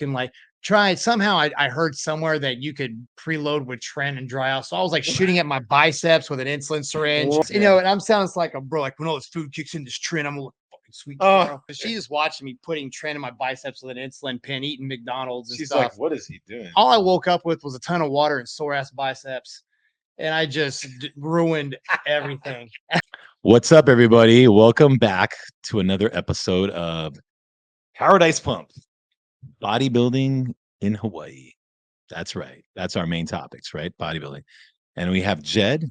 looking like trying somehow I heard somewhere that you could preload with Tren and dry out. So I was like shooting at my biceps with an insulin syringe. And I'm sounding like a bro, like when all this food kicks in this Tren, I'm gonna look fucking sweet tomorrow. She's just watching me putting Tren in my biceps with an insulin pen, eating McDonald's and She's stuff. like, what is he doing? All I woke up with was a ton of water and sore ass biceps. And I just ruined everything. What's up, everybody? Welcome back to another episode of Paradise Pump, bodybuilding in Hawaii. That's right. That's our main topics, right? Bodybuilding. And we have Jed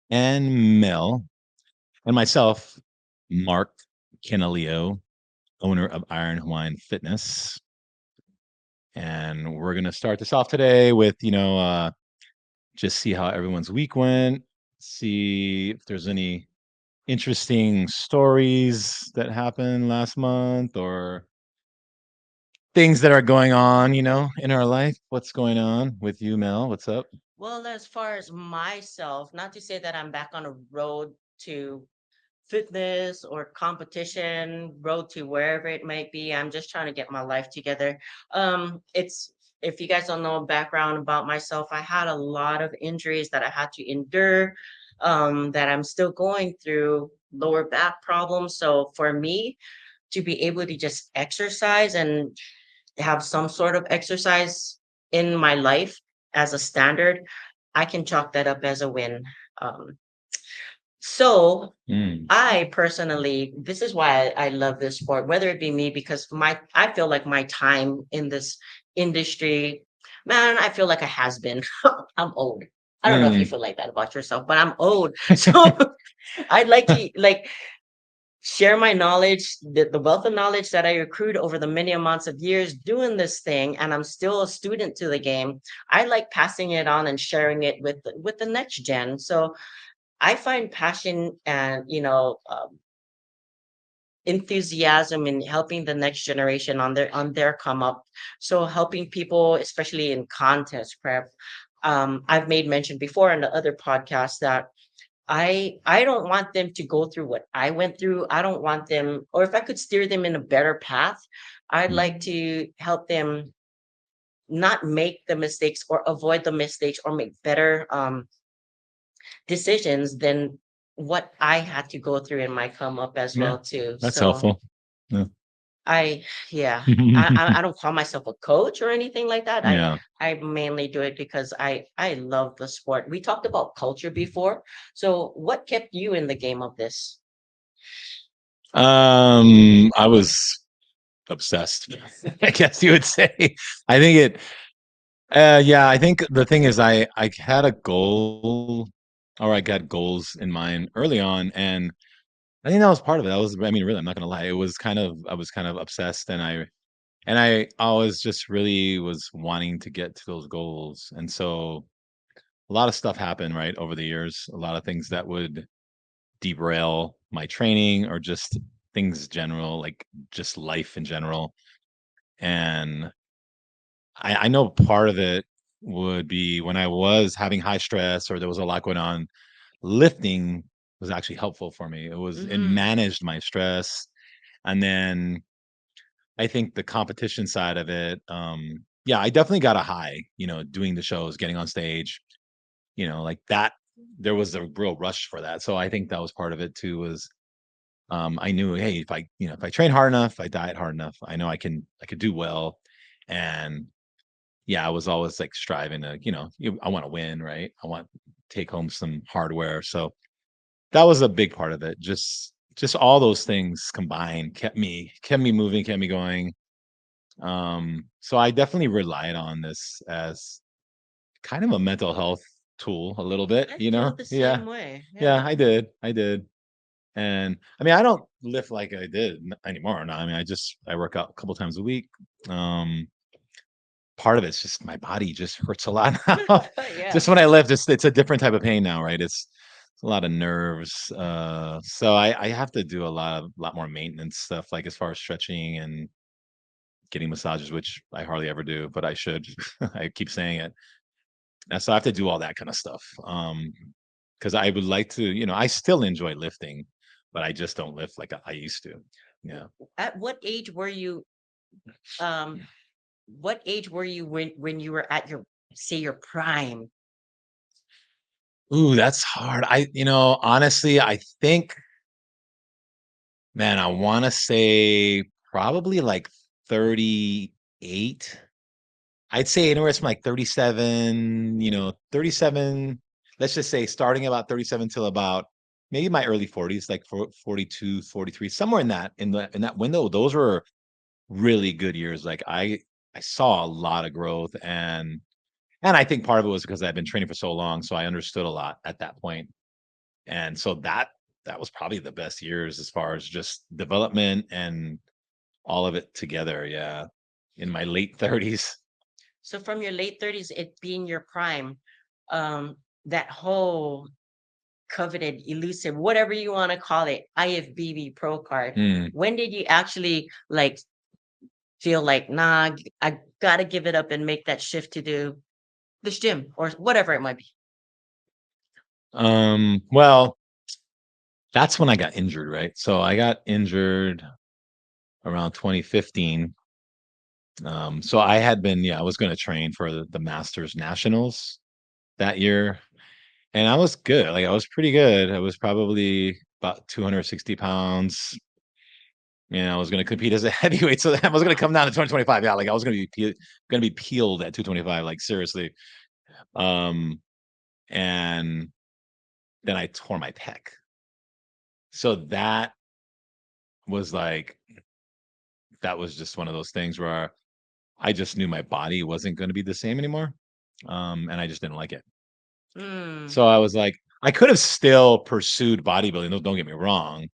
and Mel and myself, Mark Kenaleo, owner of Iron Hawaiian Fitness. And we're going to start this off today with, just see how everyone's week went, see if there's any interesting stories that happened last month or things that are going on, in our life. What's going on with you, Mel? What's up? Well, as far as myself, not to say that I'm back on a road to fitness or competition, road to wherever it might be. I'm just trying to get my life together. It's if you guys don't know background about myself, I had a lot of injuries that I had to endure, that I'm still going through, lower back problems. So for me to be able to just exercise and have some sort of exercise in my life as a standard, I can chalk that up as a win. Um, so Mm. I personally, this is why I love this sport, whether it be me, because I feel like my time in this industry, man, I feel like a has been. I'm old. I don't know if you Mm. feel like that about yourself, but I'm old. So I'd like to share my knowledge, the wealth of knowledge that I accrued over the many amounts of years doing this thing, and I'm still a student to the game. I like passing it on and sharing it with the next gen. So I find passion and enthusiasm in helping the next generation on their come up. So helping people, especially in contest prep. I've made mention before in the other podcast that I don't want them to go through what I went through. I don't want them, or if I could steer them in a better path, I'd Mm. like to help them not make the mistakes or avoid the mistakes or make better decisions than what I had to go through in my come up as Yeah, well too. that's So helpful. Yeah. I yeah, I don't call myself a coach or anything like that. Yeah. I mainly do it because I love the sport. We talked about culture before. So what kept you in the game of this? I was obsessed, I guess you would say. I think yeah, I think the thing is I had a goal or I got goals in mind early on, and I think that was part of it. I mean, really, I'm not gonna lie. I was kind of obsessed, and I always just really was wanting to get to those goals. And so a lot of stuff happened, right, over the years, a lot of things that would derail my training or just things general, like just life in general. And I know part of it would be when I was having high stress or there was a lot going on, lifting was actually helpful for me. It Mm-hmm. managed my stress. And then I think the competition side of it, yeah, I definitely got a high, doing the shows, getting on stage, like that. There was a real rush for that. So I think that was part of it too, was I knew, hey, if I train hard enough, I diet hard enough, I know I could do well. And yeah, I was always like striving to, I want to win, right? I want to take home some hardware. So that was a big part of it. Just all those things combined kept me moving, kept me going. So I definitely relied on this as kind of a mental health tool a little bit, I feel the Yeah. same way. Yeah, Yeah. I did. I did. And I mean, I don't lift like I did anymore. No, I mean, I work out a couple times a week. Um, Part of it's just my body just hurts a lot now. Yeah. Just when I lift, it's a different type of pain now, right? It's a lot of nerves. So I have to do a lot more maintenance stuff, like as far as stretching and getting massages, which I hardly ever do, but I should. I keep saying it. And so I have to do all that kind of stuff. Because I would like to, I still enjoy lifting, but I just don't lift like I used to. Yeah. At what age were you um what age were you when you were at your, say, your prime? Ooh, that's hard. Honestly, I think, man, I want to say probably like 38. I'd say anywhere from like 37, 37, let's just say starting about 37 till about maybe my early 40s, like 42, 43, somewhere in that window. Those were really good years. Like I saw a lot of growth, and I think part of it was because I've been training for so long, so I understood a lot at that point. And so that was probably the best years as far as just development and all of it together. Yeah. In my late 30s. So from your late 30s, it being your prime, that whole coveted, elusive, whatever you want to call it, IFBB Pro card. Mm. When did you actually like feel like, nah, I gotta give it up and make that shift to do this gym or whatever it might be? Well, that's when I got injured, right? So I got injured around 2015. So I had been, yeah, I was going to train for the Masters Nationals that year, and I was good. Like I was pretty good. I was probably about 260 pounds. I was going to compete as a heavyweight, so I was going to come down to 225. Yeah, like I was going to be peeled at 225. Like seriously. Um, and then I tore my pec. So was like that was just one of those things where I just knew my body wasn't going to be the same anymore. And I just didn't like it. Mm, So I was like, I could have still pursued bodybuilding. Don't get me wrong.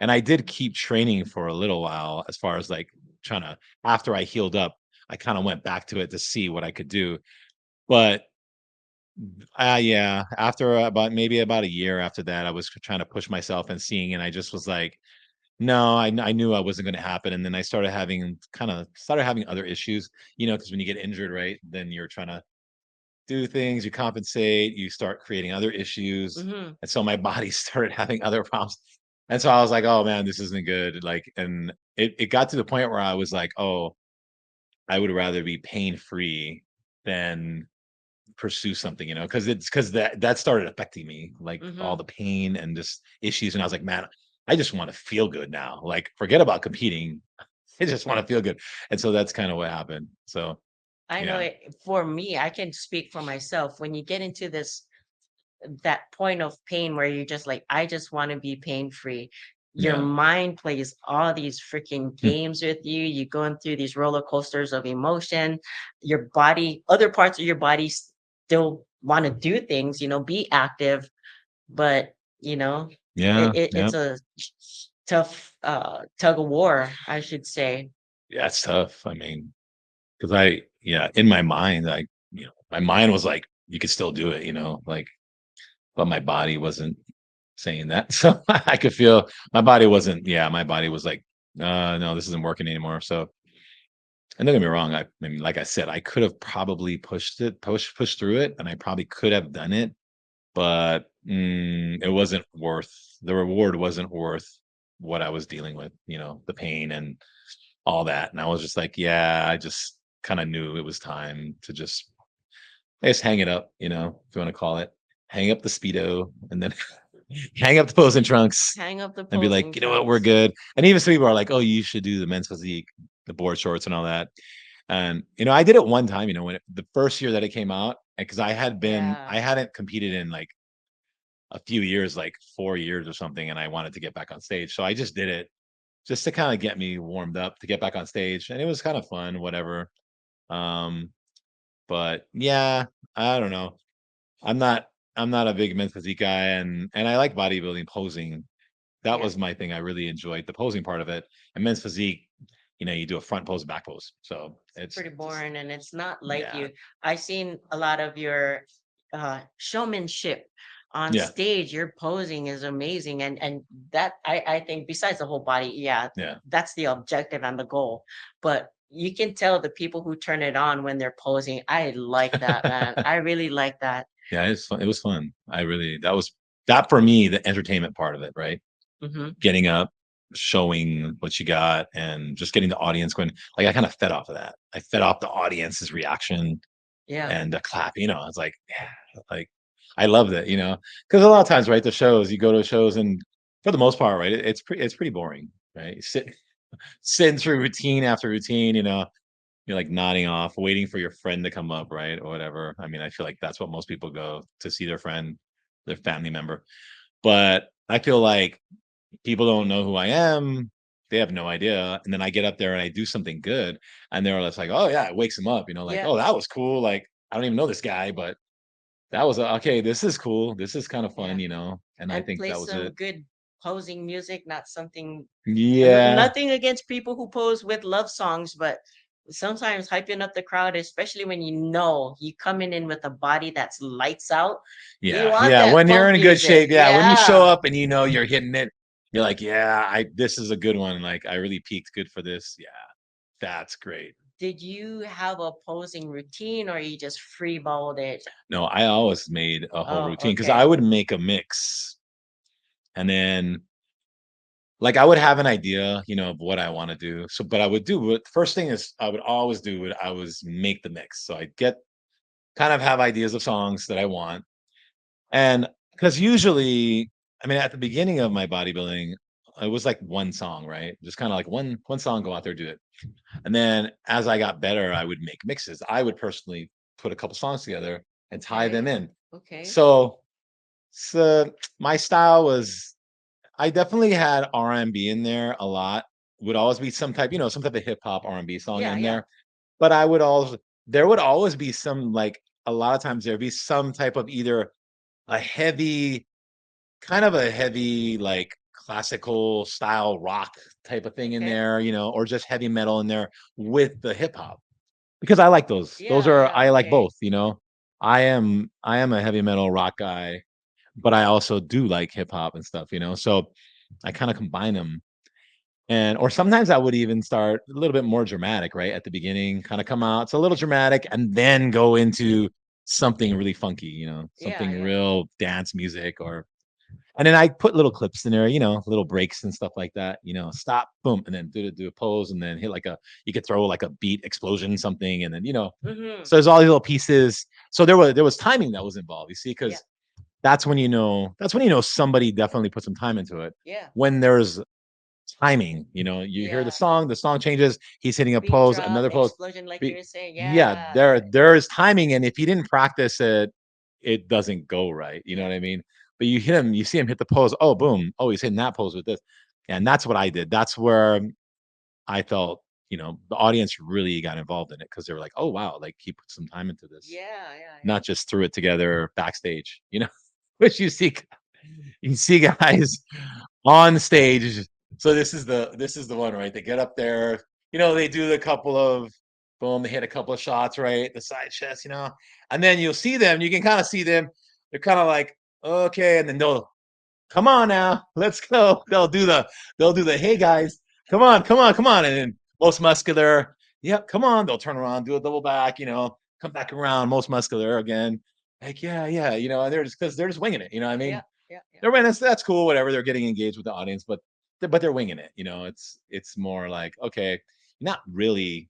And I did keep training for a little while as far as like trying to, after I healed up, I kind of went back to it to see what I could do. But yeah, after about a year after that, I was trying to push myself and seeing, and I just was like, no, I knew I wasn't going to happen. And then I started having other issues, because when you get injured, right, then you're trying to do things, you compensate, you start creating other issues. hmm. And so my body started having other problems. And so I was like, oh man, this isn't good. Like, and it got to the point where I was like, oh, I would rather be pain free than pursue something, because that started affecting me, like all Hmm. the pain and just issues. And I was like, man, I just want to feel good now. Like, forget about competing. I just want to feel good. And so that's kind of what happened. So I know yeah. it for me, I can speak for myself. When you get into that point of pain where you're just like, I just want to be pain free. Your Yeah. mind plays all these freaking Hmm. games with you. You're going through these roller coasters of emotion. Your body, other parts of your body still want to do things, be active, but you know, Yeah. Yeah. it's a tough tug of war, I should say. Yeah. It's tough. I mean, because in my mind, my mind was like, you could still do it, like, but my body wasn't saying that. So I could feel my body was like, no, this isn't working anymore. So, and don't get me wrong, I mean, like I said, I could have probably pushed through it, and I probably could have done it, but it wasn't worth the reward wasn't worth what I was dealing with, the pain and all that. And I was just like, yeah, I just kind of knew it was time to just hang it up, if you want to call it. Hang up the Speedo and then hang up the posing trunks Hang up the and be posing like, you know what, we're trunks. good. And even some people are like, oh, you should do the men's physique, the board shorts and all that. And I did it one time, when the first year that it came out, because I Yeah. hadn't competed in like a few years, like 4 years or something, and I wanted to get back on stage. So I just did it just to kind of get me warmed up to get back on stage. And it was kind of fun, whatever. Um, but yeah, I don't know. I'm not I'm not a big men's physique guy, and I like bodybuilding posing. That Yeah. was my thing. I really enjoyed the posing part of it. And men's physique, you do a front pose, back pose. So it's Pretty just boring and it's not like yeah, you. I seen a lot of your showmanship on yeah, stage. Your posing is amazing, and that I think besides the whole body, yeah, yeah, that's the objective and the goal. But you can tell the people who turn it on when they're posing. I like that, man. I really like that. yeah. It's fun. It was fun. That for me, the entertainment part of it, right? Hmm. Getting up, showing what you got and just getting the audience going. Like I kind of fed off of that. I fed off the audience's reaction Yeah. and the clap. It's like, yeah, like I loved it. Because a lot of times, right, the shows you go to shows and for the most part, right, it's pretty boring, right? Sitting through routine after routine. You're like nodding off, waiting for your friend to come up, right, or whatever. I mean, I feel like that's what most people go to see their friend, their family member. But I feel like people don't know who I am. They have no idea. And then I get up there and I do something good. And they're just like, oh, yeah, it wakes them up, like, Yeah. oh, that was cool. Like, I don't even know this guy, but that was okay. This is cool. This is kind of fun, and I And think play that was some it. good posing music, not something Yeah. nothing against people who pose with love songs, but sometimes hyping up the crowd, especially when you coming in with a body that's lights out. You Yeah. want Yeah. that When you're funk in good music. shape. Yeah. When you show Yeah. up and you're hitting it, you're like, yeah, this is a good one. Like, I really peaked good for this. Yeah. That's great. Did you have a posing routine or you just freeballed it? No, I always made a whole Oh, routine because I okay. would make a mix and then like I would have an idea, of what I want to do. So, but I would do what first thing is I would always do what I was make the mix. So I get kind of have ideas of songs that I want. And because usually, I mean, at the beginning of my bodybuilding, it was like one song, right? Just kind of like one song, go out there, do it. And then as I got better, I would make mixes. I would personally put a couple songs together and tie them Okay. in. Okay. So my style was I definitely had R&B in there a lot. Would always be some type of hip hop R&B song Yeah, in yeah. there. But I would also there would always be some like a lot of times there'd be some type of either a heavy kind of a heavy like classical style rock type of thing in Okay. there, or just heavy metal in there with the hip hop because I like those. Those Yeah, are yeah, I like okay. both. I am a heavy metal rock guy, but I also do like hip hop and stuff. So I kind of combine them. And or sometimes I would even start a little bit more dramatic, right? At the beginning, kind of come out. It's a little dramatic and then go into something really funky, Yeah, something yeah. real dance music or and then I put little clips in there, little breaks and stuff like that, stop, boom, and then do a pose and then hit like you could throw like a beat explosion, something, and then, Mm-hmm. so there's all these little pieces. So there was timing that was involved, you see, Yeah, because that's when somebody definitely put some time into it. yeah, When there's timing, you hear yeah. the song changes, he's hitting a Beat pose, drop, another pose. explosion, like you Be- were saying. Yeah, Yeah. there is timing, and if you didn't practice it, it doesn't go right. You know Yeah. what I mean? But you see him hit the pose. Oh, boom! Oh, he's hitting that pose with this, and that's what I did. That's where I felt, the audience really got involved in it because they were like, "Oh, wow! Like he put some time into this, Yeah, yeah, yeah. not just threw it together backstage." Which you see guys on stage. So this is the one, right? They get up there, they do the couple of boom, they hit a couple of shots, right? The side chest, and then you'll see them, you can kind of see them, they're kind of like, okay, and then they'll come on now, let's go. They'll do the hey guys, come on, and then most muscular, yep, come on, they'll turn around, do a double back, come back around, most muscular again. Like, yeah, and they're just because they're just winging it, what I Yeah, mean? yeah, yeah. They're winning. That's cool. Whatever. They're getting engaged with the audience, but they're winging it. It's more like okay, not really.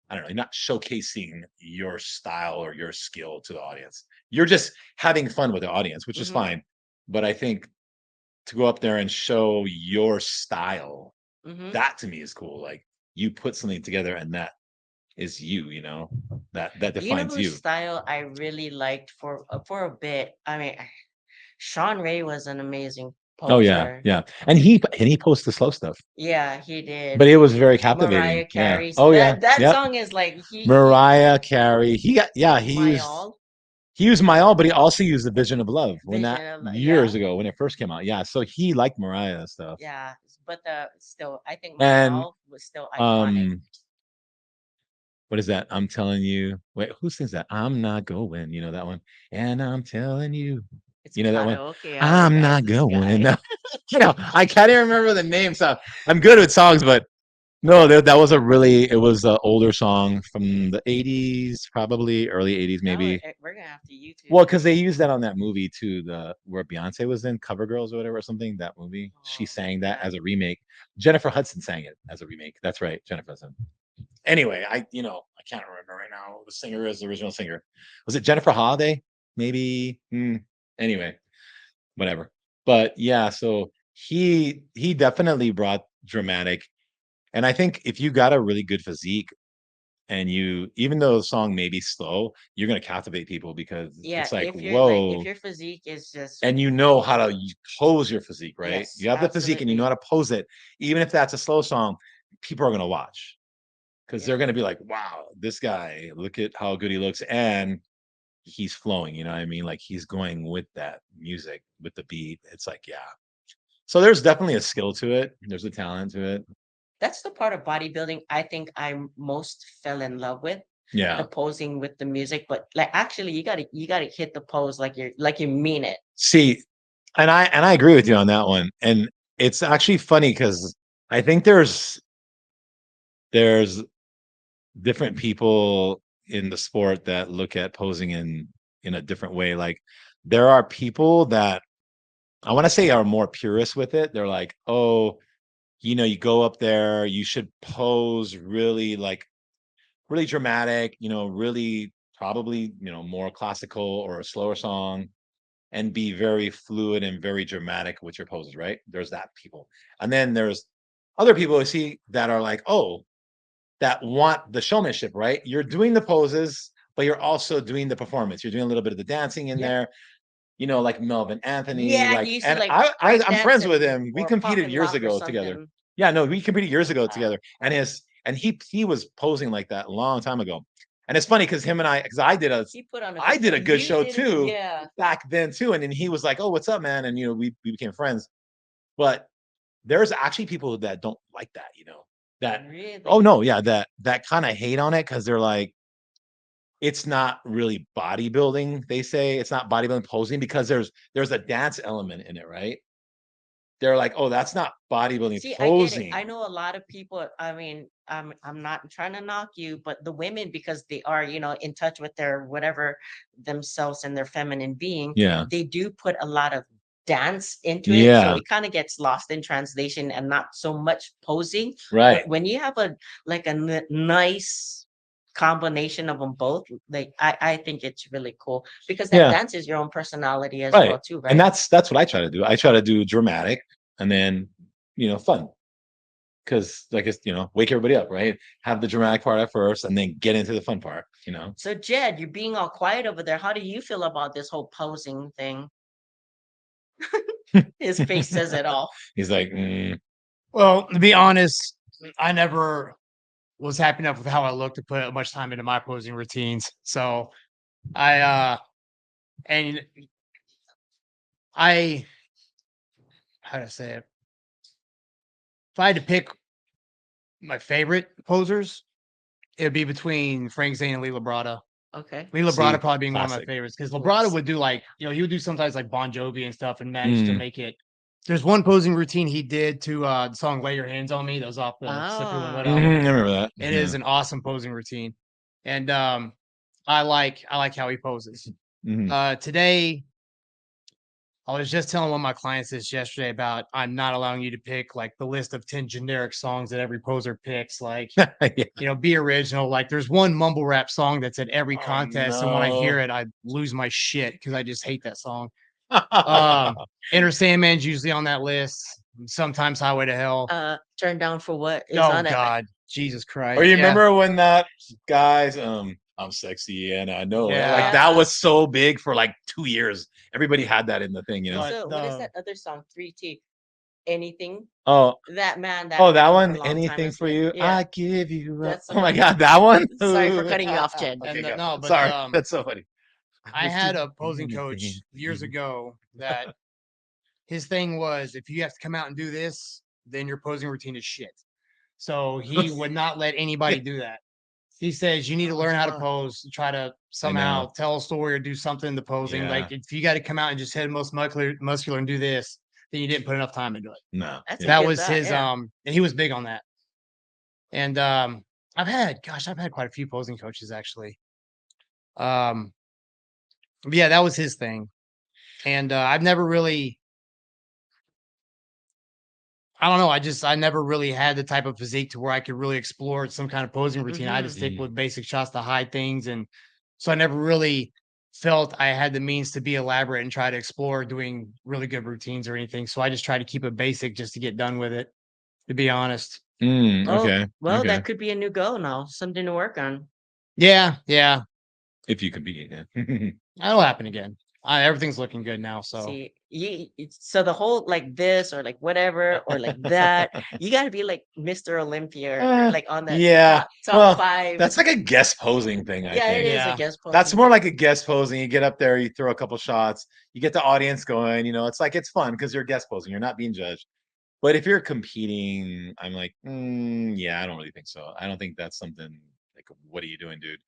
I don't know. You're not showcasing your style or your skill to the audience. You're just having fun with the audience, which is Mm-hmm. fine. But I think to go up there and show your style, Mm-hmm. that to me is cool. Like you put something together, and that is you. That You know defines whose you. style I really liked for a bit? I mean, Sean Ray was an amazing Oh yeah, poser. yeah. And he posts the slow stuff. Yeah, he But did. it was very captivating. Mariah Yeah. Carey's Oh yeah. that Yep. song is like he Mariah Carey. He got yeah, he my used all he used My All, but he also used The Vision of Love when that vision of years yeah. ago when it first came out. Yeah. So he liked Mariah stuff. Yeah, but the still, I think my And all was still iconic. um, what is that? I'm telling you. Wait, who sings that? I'm not going. You know that one? And I'm telling you. It's You know that one? karaoke hour, I'm guys. not This going. guy. I can't even remember the name. So I'm good with songs, but No, that was it was an older song from the 80s, probably early 80s, Now maybe. we're gonna have to YouTube. Well, because they used that on that movie too, the where Beyonce was in CoverGirls or whatever or something. That movie, she Oh, sang that yeah. as a remake. Jennifer Hudson sang it as a remake. That's right, Jennifer Hudson. Anyway, I can't remember right now who the singer is, the original singer. Was it Jennifer Holiday? Maybe. Anyway, whatever. But yeah, so he definitely brought dramatic. And I think if you got a really good physique and you, even though the song may be slow, you're gonna captivate people because Yeah, it's like, if whoa, your physique is just and you know how to pose your physique, right? yes, You have the physique and you know absolutely. how to pose it, even if that's a slow song, people are gonna watch because Yeah. they're gonna be like, wow, this guy, look at how good he looks, and he's flowing, you know what I mean? Like he's going with that music, with the beat. It's like, yeah. So there's definitely a skill to it. There's a talent to it. That's the part of bodybuilding I think I most fell in love with, the Yeah. posing with the music, but like actually you gotta hit the pose like you mean it. See, and I agree with you on that one. And it's actually funny because I think there's different people in the sport that look at posing in a different way. Like there are people that I want to say are more purists with it. They're like, oh, you go up there, you should pose really like really dramatic, really probably, more classical or a slower song and be very fluid and very dramatic with your poses, right? There's that people. And then there's other people I see that are like, oh, that want the showmanship, right? You're doing the poses, but you're also doing the performance. You're doing a little bit of the dancing in Yeah. there, like Melvin Anthony, Yeah, like, he used to and like I'm friends with breakdancing him. We or pop competed and years lock or ago together. something. Yeah, no, we competed years ago Wow. together, and he was posing like that a long time ago. And it's funny because him and because He put on a I good did show. a good You show did it. too Yeah. back then too, and then he was like, "Oh, what's up, man?" And we became friends. But there's actually people that don't like that, that oh Really? no, yeah, that kind of hate on it because they're like, it's not really bodybuilding. They say it's not bodybuilding posing because there's a dance element in it, right? They're like, oh, that's not bodybuilding See, I get it. I posing. know a lot of people, I mean, I'm not trying to knock you, but the women, because they are, in touch with their whatever themselves and their feminine being, Yeah, they do put a lot of dance into it. So yeah, it kind of gets lost in translation and not so much posing. right, But when you have a nice combination of them both, like I think it's really cool because that yeah, dance is your own personality as right. well, too, And right? that's what I try to do. I try to do dramatic and then fun. Because like it's wake everybody up, right? Have the dramatic part at first and then get into the fun part. So Jed, you're being all quiet over there. How do you feel about this whole posing thing? His face says it all. He's like, Well, to be honest, I never was happy enough with how I looked to put much time into my posing routines. So I and I how to say it. If I had to pick my favorite posers, it would be between Frank Zane and Lee Labrada. Okay. Lee Labrada see, probably being one of my classic. favorites because Labrada would do like, he would do sometimes like Bon Jovi and stuff and manage to Mm, make it. There's one posing routine he did to the song Lay Your Hands on Me. That was off the Slippery When Wet album. I remember that. It Yeah. is an awesome posing routine. And I like how he poses. Mhm. Today I was just telling one of my clients this yesterday about I'm not allowing you to pick like the list of 10 generic songs that every poser picks. Like, Yeah. be original. Like there's one mumble rap song that's at every Oh contest. And when I hear no. it, I lose my shit because I just hate that song. Enter Sandman's usually on that list. Sometimes Highway to Hell. Turned down for what is Oh on it? God. Jesus Or Christ. you Yeah. remember when that guy's I'm sexy and I know it. Like Yeah. that was so big for like 2 years. Everybody had that in the thing. But So what is that other song? 3T. Anything? Oh, That man, oh, that that man for one. a long time Anything has for been. you? Yeah, I give you up. that's the Oh my one. God, that one. Sorry for Ooh. cutting you off, Jed. Okay, and go. no, but Sorry, that's so funny. I Would had do a posing anything coach years for you. ago that his thing was if you have to come out and do this, then your posing routine is shit. So he would not let anybody do that. He says you need to learn how to pose, try to I somehow know. tell a story or do something in the posing. Yeah. Like if you got to come out and just hit most muscular and do this, then you didn't put enough time into it. No. That's a Yeah. That good was thought. his Yeah. and he was big on that. And I've had quite a few posing coaches actually. Um, but yeah, that was his thing. And I've never really, I don't know. I never really had the type of physique to where I could really explore some kind of posing routine. I just Mhm. stick Mm. with basic shots to hide things. And so I never really felt I had the means to be elaborate and try to explore doing really good routines or anything. So I just try to keep it basic just to get done with it, to be honest. Oh, Okay. well, Okay. that could be a new goal now, something to work on. Yeah, yeah. If you could be, yeah. That'll happen again. Everything's looking good now. So See, so the whole like this or like whatever or like that, you got to be like Mr. Olympia or Uh, like on that yeah. top Well, five. that's like a guest posing thing, I Yeah, it think. is a yeah. guest That's posing more thing. like a guest posing. You get up there, you throw a couple shots, you get the audience going, it's like it's fun because you're guest posing, you're not being judged. But if you're competing, I'm like, yeah, I don't really think so. I don't think that's something like, what are you doing, dude?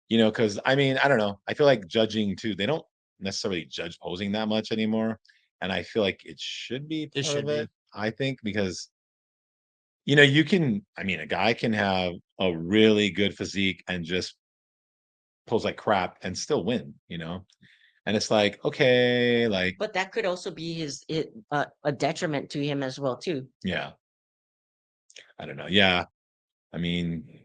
Because I mean, I don't know. I feel like judging too, they don't necessarily judge posing that much anymore. And I feel like it should be It part should of it, be. I think, because I mean, a guy can have a really good physique and just pose like crap and still win. And it's like, okay, like, But that could also be a detriment to him as well too. yeah, I don't know. Yeah. I mean,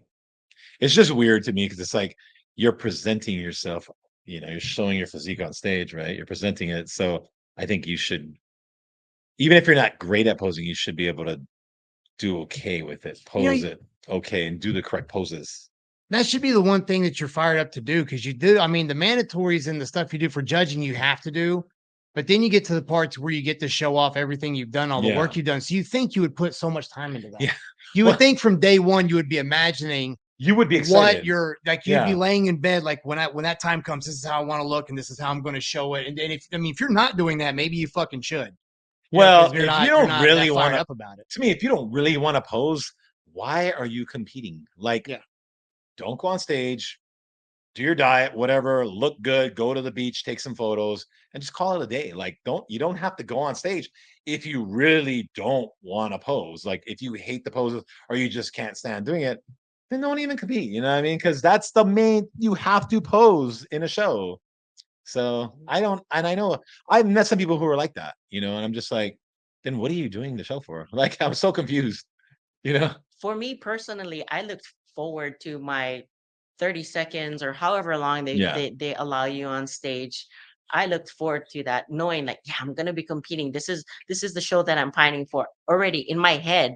it's just weird to me because it's like you're presenting yourself, you're showing your physique on stage, right? You're presenting it. So I think you should, even if you're not great at posing, you should be able to do okay with it, You know, pose it okay, and do the correct poses. that should be the one thing that you're fired up to do because you do. I mean, the mandatories and the stuff you do for judging, you have to do. But then you get to the parts where you get to show off everything you've done, all the Yeah. work you've done. So you think you would put so much time into that. Yeah. You would Well, think from day one you would be imagining you would be what excited. you're like. You'd be Yeah. laying in bed like when that time comes. This is how I want to look, and this is how I'm going to show it. And then if you're not doing that, maybe you fucking should. Because Well, if you you're don't not really that want fired to, up about it. to me, if you don't really want to pose, why are you competing? Like, Yeah. don't go on stage, do your diet, whatever, look good, go to the beach, take some photos, and just call it a day. Like, you don't have to go on stage if you really don't want to pose. Like, if you hate the poses or you just can't stand doing it, then don't even compete. You know what I mean? Because that's the main, you have to pose in a show. So I don't, and I know I've met some people who are like that, and I'm just like, then what are you doing the show for? Like, I'm so confused, you know? For me personally, I looked forward to my 30 seconds or however long they Yeah. they, they allow you on stage. I looked forward to that, knowing like, yeah, I'm gonna be competing. This is the show that I'm pining for. Already in my head,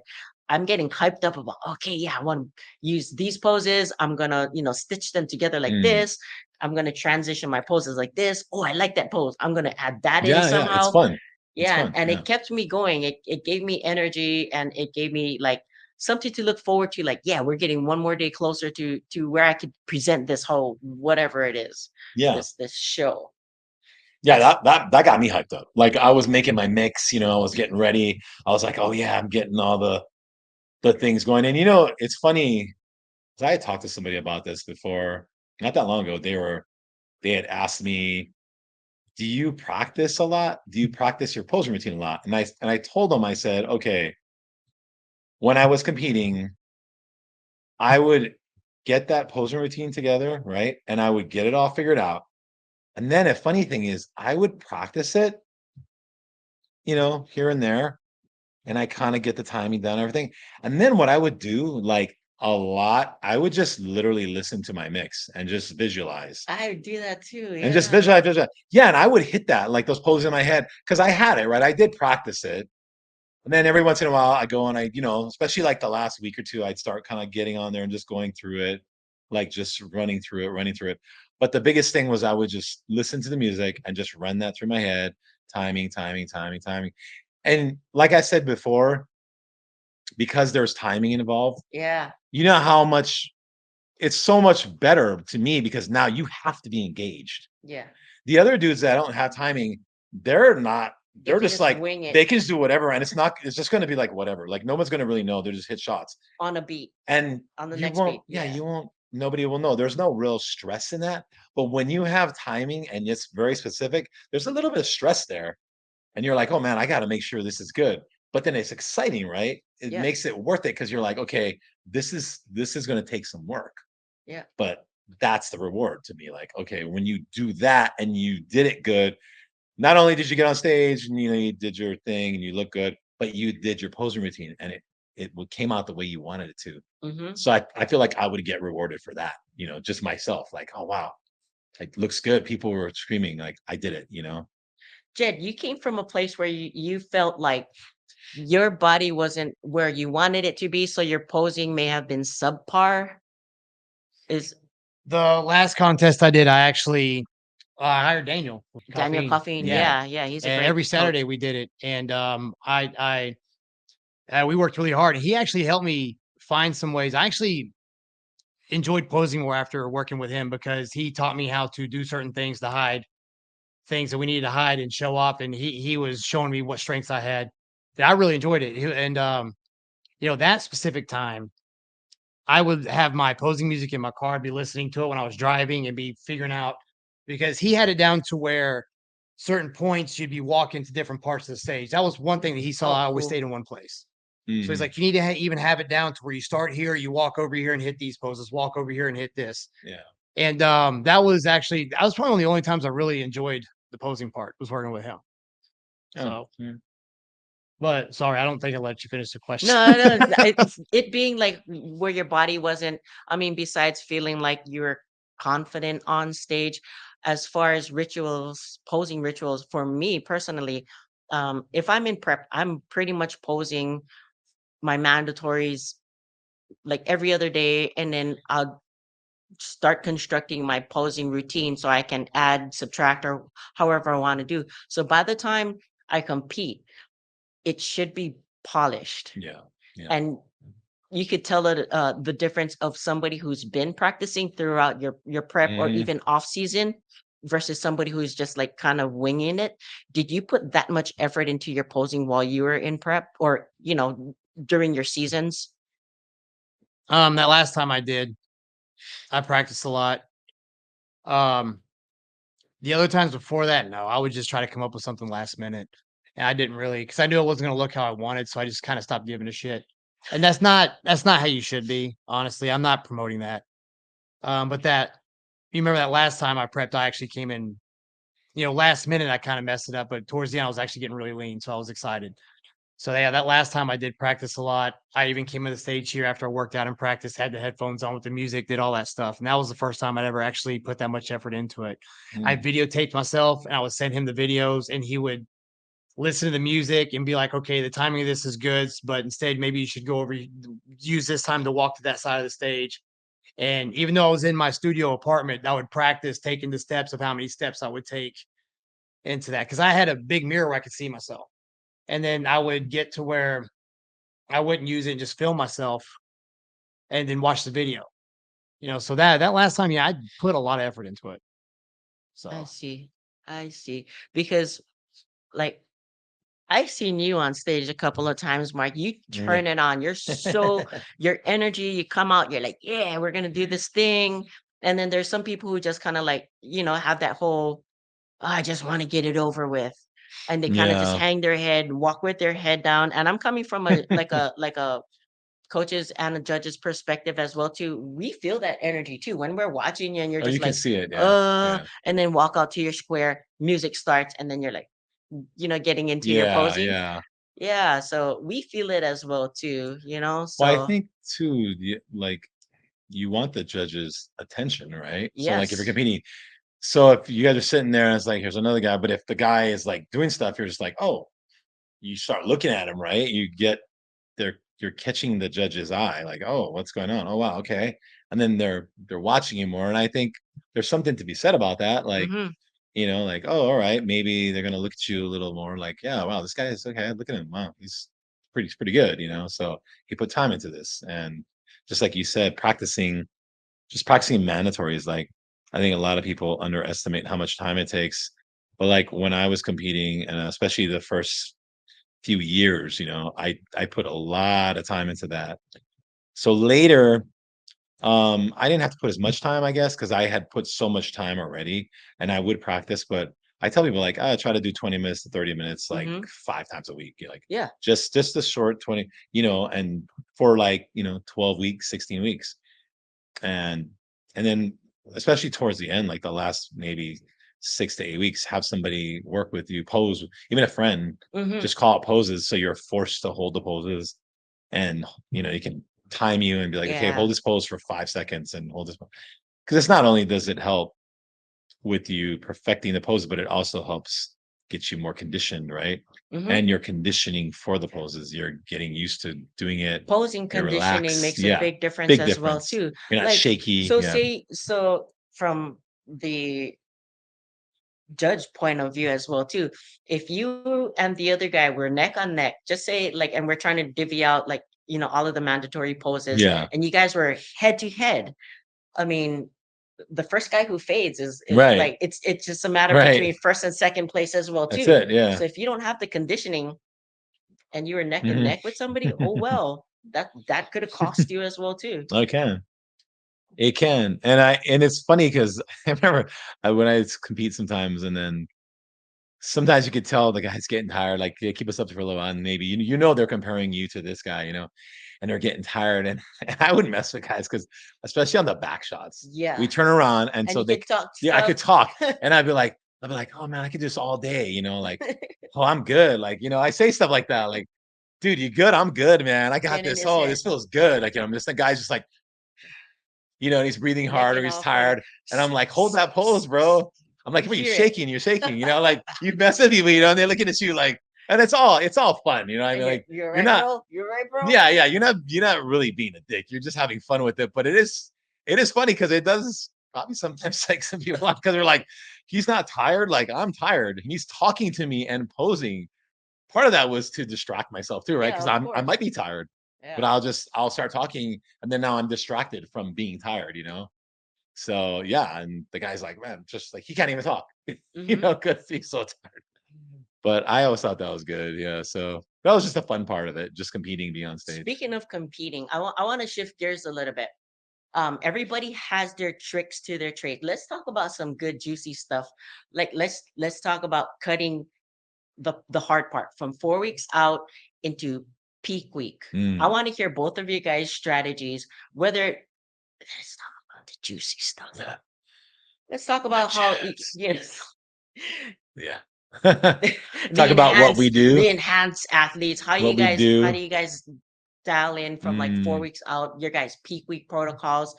I'm getting hyped up about, okay, yeah, I want to use these poses. I'm gonna, stitch them together like Mm. this. I'm gonna transition my poses like this. Oh, I like that pose. I'm gonna add that in Yeah, yeah, it's somehow. fun. It's Yeah, fun. and Yeah. it kept me going. It gave me energy and it gave me like something to look forward to. Like, yeah, we're getting one more day closer to where I could present this whole whatever it is, Yeah. this show. Yeah, that got me hyped up. Like I was making my mix, I was getting ready. I was like, oh yeah, I'm getting all the things going. And it's funny, 'cause I had talked to somebody about this before, not that long ago. They had asked me, do you practice a lot? Do you practice your posing routine a lot? And I told them, I said, okay, when I was competing, I would get that posing routine together, right? And I would get it all figured out. And then a funny thing is I would practice it, here and there, and I kind of get the timing down, and everything. And then what I would do, like a lot, I would just literally listen to my mix and just visualize. I do that too. And just Yeah. visualize. Yeah, and I would hit that, like those poses in my head, because I had it, right? I did practice it. And then every once in a while, I go and especially like the last week or two, I'd start kind of getting on there and just going through it, like just running through it. But the biggest thing was I would just listen to the music and just run that through my head, timing, timing, timing, timing. And like I said before, because there's timing involved, Yeah. you know how much it's so much better to me because now you have to be engaged. Yeah. The other dudes that don't have timing, they're not, They they're can just just like, wing it they can just do whatever. And it's just going to be like whatever. Like no one's going to really know. They're just hit shots. on a beat, And on the you next won't, beat. yeah, Yeah. you won't, nobody will know. There's no real stress in that. But when you have timing and it's very specific, there's a little bit of stress there. And you're like, oh man, I got to make sure this is good. But then it's exciting, right? it Yeah. makes it worth it because you're like, okay, this is going to take some work. Yeah. But that's the reward to me. Like, okay, when you do that and you did it good, not only did you get on stage and you did your thing and you look good, but you did your posing routine and came out the way you wanted it to. Mm-hmm. So I feel like I would get rewarded for that, just myself. Like, oh wow, it looks good. People were screaming, like I did it. Jed, you came from a place where you felt like your body wasn't where you wanted it to be, so your posing may have been subpar. Is The last contest I did, I actually hired Daniel with Daniel Caffeine. Coffeen? Yeah. Yeah, he's a And great every Saturday coach. we did it, and we worked really hard. He actually helped me find some ways. I actually enjoyed posing more after working with him because he taught me how to do certain things to hide things that we needed to hide and show off. And he was showing me what strengths I had. That I really enjoyed it. And that specific time, I would have my posing music in my car, be listening to it when I was driving and be figuring out because he had it down to where certain points you'd be walking to different parts of the stage. That was one thing that he saw. Oh, I always cool. stayed in one place. So he's Mhm. like, you need to even have it down to where you start here, you walk over here and hit these poses, walk over here and hit this. Yeah. And that was probably one of the only times I really enjoyed the posing part was working with him. Oh, So, yeah. but sorry, I don't think I let you finish the question. No, it's it being like where your body wasn't, I mean, besides feeling like you're confident on stage, as far as rituals, posing rituals, for me personally, if I'm in prep, I'm pretty much posing my mandatories like every other day, and then I'll start constructing my posing routine so I can add, subtract, or however I want to do. So by the time I compete, it should be polished. Yeah. Yeah. And you could tell the difference of somebody who's been practicing throughout your prep or Mhm. even off season versus somebody who's just like kind of winging it. Did you put that much effort into your posing while you were in prep or during your seasons? That last time I did, I practiced a lot. Um, the other times before that, no, I would just try to come up with something last minute. And I didn't really because I knew it wasn't gonna look how I wanted, so I just kind of stopped giving a shit. And that's not how you should be, honestly. I'm not promoting that. But that you remember that last time I prepped, I actually came in, last minute I kind of messed it up, but towards the end I was actually getting really lean, so I was excited. So yeah, that last time I did practice a lot. I even came to the stage here after I worked out and practice, had the headphones on with the music, did all that stuff. And that was the first time I'd ever actually put that much effort into it. I Mm. videotaped myself and I would send him the videos and he would listen to the music and be like, okay, the timing of this is good, but instead maybe you should go over, use this time to walk to that side of the stage. And even though I was in my studio apartment, I would practice taking the steps of how many steps I would take into that because I had a big mirror where I could see myself. And then I would get to where I wouldn't use it and just film myself and then watch the video. So that last time, yeah, I put a lot of effort into it. I So see. I see. Because like I've seen you on stage a couple of times, Mark. You Yeah. turn it on. You're so your energy, you come out, you're like, yeah, we're gonna do this thing. And then there's some people who just kind of like, have that whole, "Oh, I just want to get it over with. And they kind of just Yeah. hang their head, walk with their head down. And I'm coming from a like a coaches and a judge's perspective as well too. We feel that energy too when we're watching you and you're Oh, you just can like, see it. Yeah. Yeah. and then walk out to your square, music starts, and then you're like, getting into your Yeah. posing. Yeah. Yeah, so we feel it as well too, Well, I so think too, like you want the judge's attention, right? So like if you're yes. competing, so if you guys are sitting there and it's like, here's another guy, but if the guy is like doing stuff, you're just like, oh, you start looking at him, right? You're catching the judge's eye, like, oh, what's going on? Oh wow, okay. And then they're watching you more. And I think there's something to be said about that. Like, Mhm. like, oh, all right, maybe they're gonna look at you a little more like, yeah, wow, this guy is okay. Look at him. Wow, he's pretty good. So he put time into this. And just like you said, just practicing mandatory is like, I think a lot of people underestimate how much time it takes. But like when I was competing, and especially the first few years, I put a lot of time into that. So later, I didn't have to put as much time, I guess, because I had put so much time already, and I would practice, but I tell people like, I try to do 20 minutes to 30 minutes, like Mhm. 5 times a week. Like Yeah. just a short 20, and for like, 12 weeks, 16 weeks. And then especially towards the end, like the last maybe 6 to 8 weeks, have somebody work with you, pose, even a friend, Mhm. just call it poses. So you're forced to hold the poses and you can time you and be like, okay, Yeah. hold this pose for 5 seconds and hold this. Because it's not only does it help with you perfecting the poses, but it also helps get you more conditioned, right? Mhm. And you're conditioning for the poses. You're getting used to doing it. Posing It conditioning relax. makes a Yeah. big difference Big as well difference. too. You're not Like, shaky. so Yeah. say, so from the judge point of view as well too, if you and the other guy were neck on neck, just say like, and we're trying to divvy out like, all of the mandatory poses, Yeah. and you guys were head to head, I mean, the first guy who fades is Right. like, it's just a matter Right. between first and second place as well That's too. it. Yeah. So if you don't have the conditioning and you were neck and Mhm. neck with somebody, oh well, that could have cost you as well too. Okay. It can. And it's funny because I remember when I compete sometimes, and then sometimes you could tell the guy's getting tired, like they keep us up for a little while, and maybe they're comparing you to this guy, and they're getting tired. And, and I wouldn't mess with guys because especially on the back shots, we Yeah. turn around and And so you could talk yeah, I stuff. could talk and I'd be like, oh man, I could do this all day, like, oh, I'm good. Like, I say stuff like that, like, dude, you good? I'm good, man. I got Getting this. his Oh, head this feels good. Like, this the guy's just like, and he's breathing harder, necking he's off or tired. And I'm like, hold that pose, bro. I'm like, you what are you hear it. shaking? You're shaking, like you mess with people, and they're looking at you like, and it's all fun, I And mean, like you're you're right, not, bro. You're right, bro. yeah, yeah, you're not really being a dick. You're just having fun with it. But it is funny because it does probably sometimes like some people off because they're like, he's not tired, like I'm tired. And he's talking to me and posing. Part of that was to distract myself too, right? Yeah, Because of I course. might be tired, but Yeah. I'll start talking, and then now I'm distracted from being tired. So yeah, and the guy's like, man, just like he can't even talk, Hmm. because he's so tired. But I always thought that was good. Yeah. So that was just a fun part of it, just competing, being on stage. Speaking of competing, I want to shift gears a little bit. Everybody has their tricks to their trade. Let's talk about some good juicy stuff. Like let's talk about cutting the hard part from 4 weeks out into peak week. I Mm. want to hear both of you guys' strategies. Whether let's talk about the juicy stuff. Yeah. Let's talk The about how jabs. yes, Yeah. the Talk about what we enhanced do, the enhanced athletes. what we How do. do you guys dial in from like four Mm. weeks out your guys peak week protocols?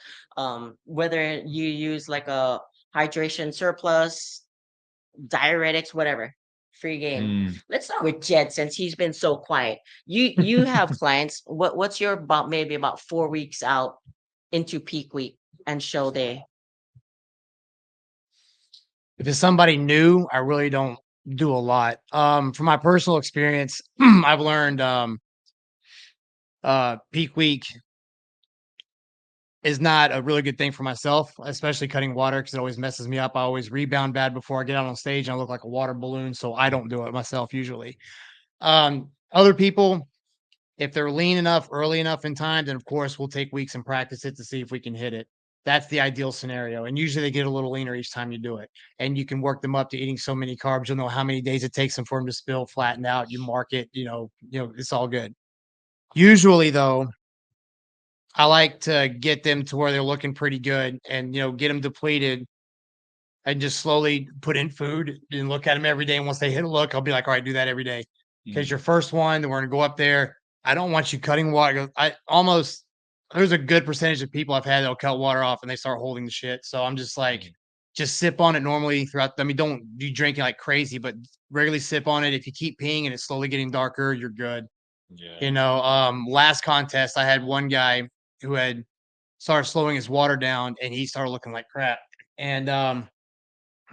Whether you use like a hydration surplus, diuretics, whatever. Free game. Mm. Let's start with Jed since he's been so quiet. You have clients. What's your about maybe about 4 weeks out into peak week and show day? If it's somebody new, I really don't do a lot. From my personal experience, I've learned peak week is not a really good thing for myself, especially cutting water because it always messes me up. I always rebound bad before I get out on stage and I look like a water balloon. So I don't do it myself usually. Other people, if they're lean enough early enough in time, then of course we'll take weeks and practice it to see if we can hit it. That's the ideal scenario. And usually they get a little leaner each time you do it. And you can work them up to eating so many carbs. You'll know how many days it takes them for them to spill, flatten out. You mark it, it's all good. Usually though, I like to get them to where they're looking pretty good and get them depleted and just slowly put in food and look at them every day. And once they hit a look, I'll be like, all right, do that every day. Because Mm. your first one, then we're gonna go up there. I don't want you cutting water. There's a good percentage of people I've had that'll cut water off and they start holding the shit. So I'm just like, Mm. just sip on it normally throughout. I mean, don't do drinking like crazy, but regularly sip on it. If you keep peeing and it's slowly getting darker, you're good. Yeah. Last contest, I had one guy who had started slowing his water down and he started looking like crap. And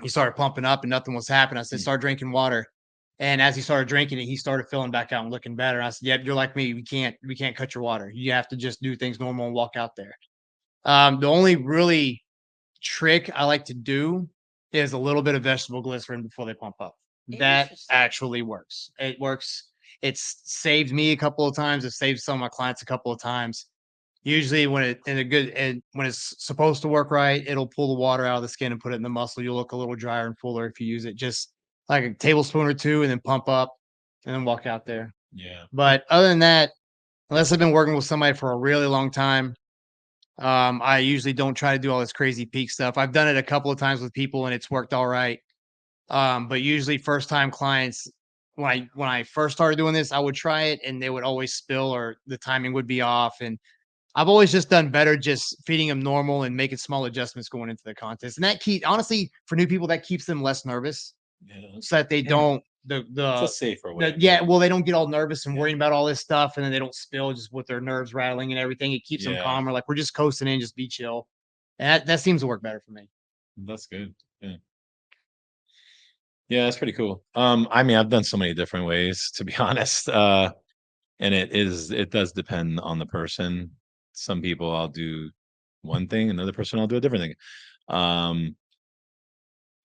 he started pumping up and nothing was happening. I said, Mm. start drinking water. And as he started drinking it, he started filling back out and looking better. I said, yep, you're like me. We can't cut your water. You have to just do things normal and walk out there. The only really trick I like to do is a little bit of vegetable glycerin before they pump up. That Interesting. actually works. It works. It's saved me a couple of times. It saved some of my clients a couple of times. Usually when it's supposed to work right, it'll pull the water out of the skin and put it in the muscle. You'll look a little drier and fuller if you use it. Just like a tablespoon or two, and then pump up, and then walk out there. Yeah. But other than that, unless I've been working with somebody for a really long time, I usually don't try to do all this crazy peak stuff. I've done it a couple of times with people and it's worked all right. But usually first time clients, when I first started doing this, I would try it and they would always spill or the timing would be off. And I've always just done better just feeding them normal and making small adjustments going into the contest. And that honestly, for new people, that keeps them less nervous Yeah. so that they Yeah. don't It's a safer way. yeah, well, they don't get all nervous and Yeah. worrying about all this stuff, and then they don't spill just with their nerves rattling and everything. It keeps them Yeah. calmer. Like we're just coasting in, just be chill. And that seems to work better for me. That's good. Yeah. Yeah, that's pretty cool. I mean, I've done so many different ways, to be honest. And it does depend on the person. Some people I'll do one thing, another person I'll do a different thing. Um,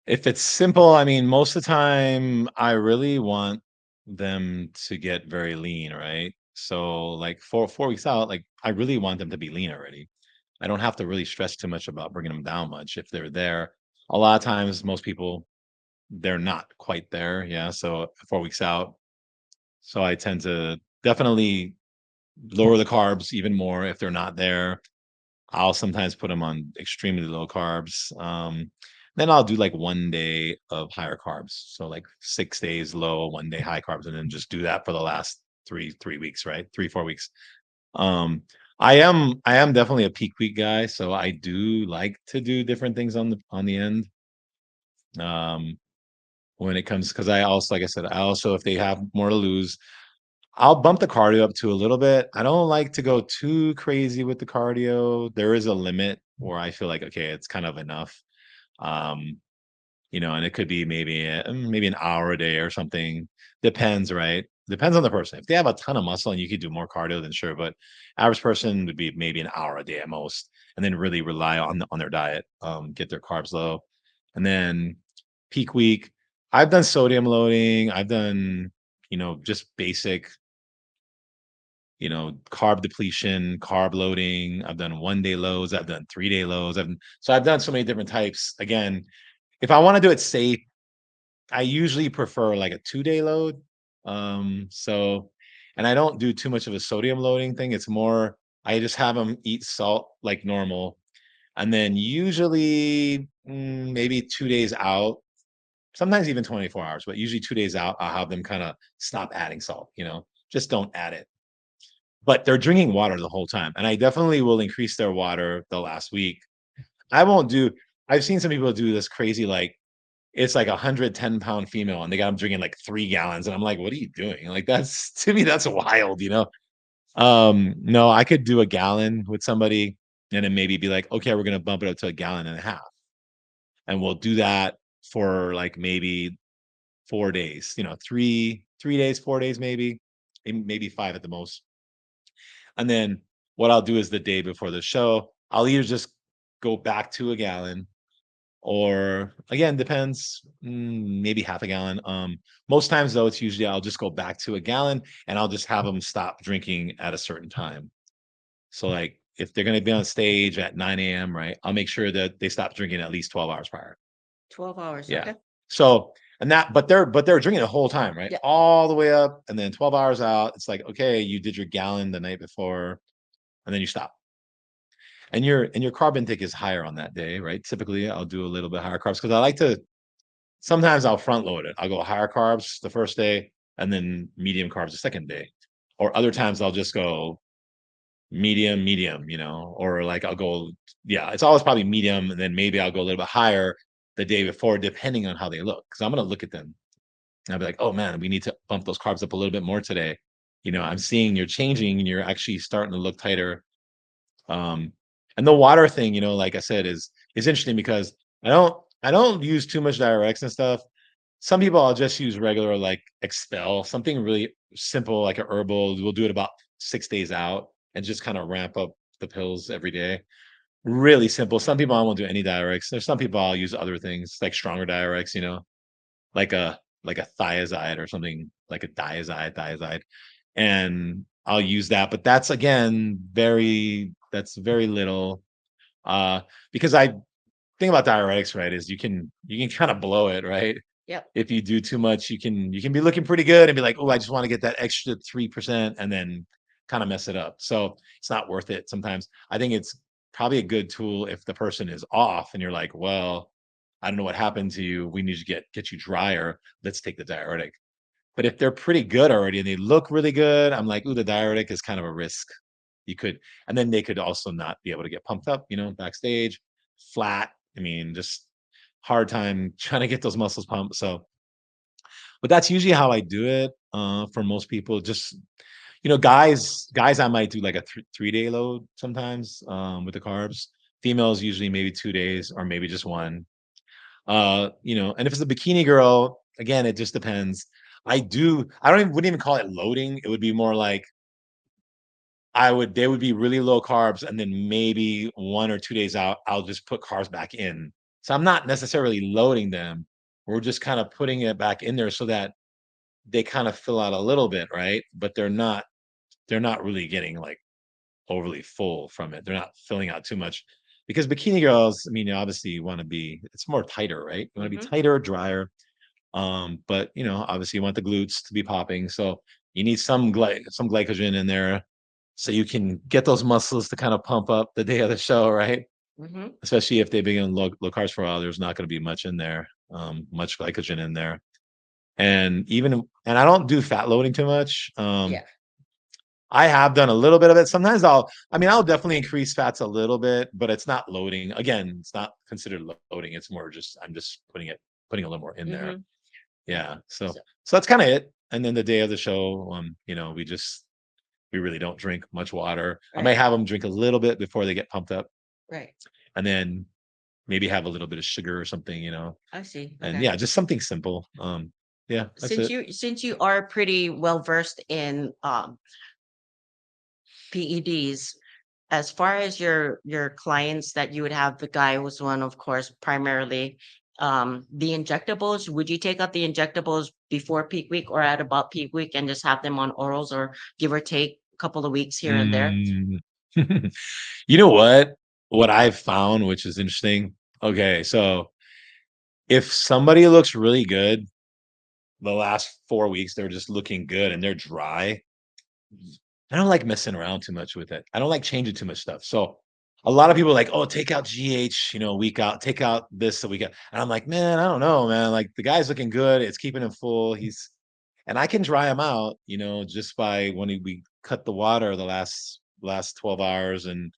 if it's simple, I mean, most of the time I really want them to get very lean, right? So like 4 weeks out, like I really want them to be lean already. I don't have to really stress too much about bringing them down much if they're there. A lot of times, most people they're not quite there. Yeah. So 4 weeks out. So I tend to definitely lower the carbs even more if they're not there. I'll sometimes put them on extremely low carbs. Then I'll do like 1 day of higher carbs. So like 6 days low, 1 day high carbs, and then just do that for the last three weeks, right? 3, 4 weeks. Um, I am definitely a peak week guy, so I do like to do different things on the end. Um, when it comes because I also, like I said, I also if they have more to lose, I'll bump the cardio up to a little bit. I don't like to go too crazy with the cardio. There is a limit where I feel like, okay, it's kind of enough. Um, and it could be maybe an hour a day or something. Depends, right? Depends on the person. If they have a ton of muscle and you could do more cardio, then sure. But average person would be maybe an hour a day at most, and then really rely on their diet, get their carbs low, and then peak week. I've done sodium loading. I've done just basic carb depletion, carb loading. I've done 1 day lows. I've done 3 day lows. I've done so many different types. Again, if I want to do it safe, I usually prefer like a 2 day load. And I don't do too much of a sodium loading thing. It's more, I just have them eat salt like normal. And then usually maybe 2 days out, sometimes even 24 hours, but usually 2 days out, I'll have them kind of stop adding salt, just don't add it. But they're drinking water the whole time. And I definitely will increase their water the last week. I won't do, I've seen some people do this crazy, like it's like 110-pound female and they got them drinking like 3 gallons. And I'm like, what are you doing? Like that's to me, that's wild. No, I could do a gallon with somebody and then maybe be like, okay, we're gonna bump it up to a gallon and a half. And we'll do that for like maybe 4 days, 3 days, 4 days, maybe five at the most. And then what I'll do is the day before the show, I'll either just go back to a gallon or again, depends, maybe half a gallon. Most times though, it's usually I'll just go back to a gallon and I'll just have them stop drinking at a certain time. So like if they're going to be on stage at 9 a.m., right? I'll make sure that they stop drinking at least 12 hours prior. 12 hours. Yeah. Okay. So but they're drinking the whole time, right? Yeah. All the way up and then 12 hours out. It's like, okay, you did your gallon the night before and then you stop. And your carb intake is higher on that day, right? Typically, I'll do a little bit higher carbs because I like to. Sometimes I'll front load it. I'll go higher carbs the first day and then medium carbs the second day. Or other times I'll just go medium, medium, or like I'll go, yeah, it's always probably medium, and then maybe I'll go a little bit higher the day before, depending on how they look. Because I'm gonna look at them and I'll be like, oh man, we need to bump those carbs up a little bit more today. I'm seeing you're changing and you're actually starting to look tighter. Um, and the water thing, like I said, is interesting because I don't use too much diuretics and stuff. Some people I'll just use regular like Expel, something really simple like a herbal. We'll do it about 6 days out and just kind of ramp up the pills every day. Really simple. Some people I won't do any diuretics. There's some people I'll use other things like stronger diuretics, like a thiazide or something like a diazide, and I'll use that. But that's again that's very little. Because I think about diuretics, right, is you can kind of blow it, right? Yep. If you do too much, you can be looking pretty good and be like, oh, I just want to get that extra 3% and then kind of mess it up. So it's not worth it sometimes. I think it's probably a good tool if the person is off and you're like, well, I don't know what happened to you. We need to get you drier. Let's take the diuretic. But if they're pretty good already and they look really good, I'm like, ooh, the diuretic is kind of a risk. You could, and then they could also not be able to get pumped up, backstage, flat. I mean, just hard time trying to get those muscles pumped. So, but that's usually how I do it. For most people, just guys, I might do like a 3 day load sometimes with the carbs. Females usually maybe 2 days or maybe just one. And if it's a bikini girl, again, it just depends. I wouldn't even call it loading. It would be more like they would be really low carbs, and then maybe 1 or 2 days out, I'll just put carbs back in. So I'm not necessarily loading them. We're just kind of putting it back in there so that they kind of fill out a little bit, right? But they're not really getting like overly full from it. They're not filling out too much because bikini girls, I mean, obviously you want to be, it's more tighter, right? You want to be Hmm. tighter, drier. But obviously you want the glutes to be popping. So you need some glycogen in there so you can get those muscles to kind of pump up the day of the show, right? Hmm. Especially if they've been on low carbs for a while, there's not going to be much in there, much glycogen in there. And I don't do fat loading too much. Yeah. I have done a little bit of it. Sometimes I'll definitely increase fats a little bit, but it's not loading. Again, it's not considered loading. It's more just I'm just putting a little more in there. Hmm. Yeah. So So, so that's kind of it. And then the day of the show, we really don't drink much water. I right. may have them drink a little bit before they get pumped up, Right. and then maybe have a little bit of sugar or something, I see. and Okay. yeah, just something simple. Yeah, that's Since it. you are pretty well versed in PEDs, as far as your clients that you would have, the guy was one, of course, primarily. The injectables, would you take out the injectables before peak week or at about peak week and just have them on orals or give or take a couple of weeks here and there? Mm. You know what? What I've found, which is interesting. Okay, so if somebody looks really good, the last 4 weeks they're just looking good and they're dry. I don't like messing around too much with it. I don't like changing too much stuff. So a lot of people are like, oh, take out GH, a week out, take out this a week out. And I'm like, man, I don't know, man. Like the guy's looking good. It's keeping him full. And I can dry him out, just by when we cut the water the last 12 hours and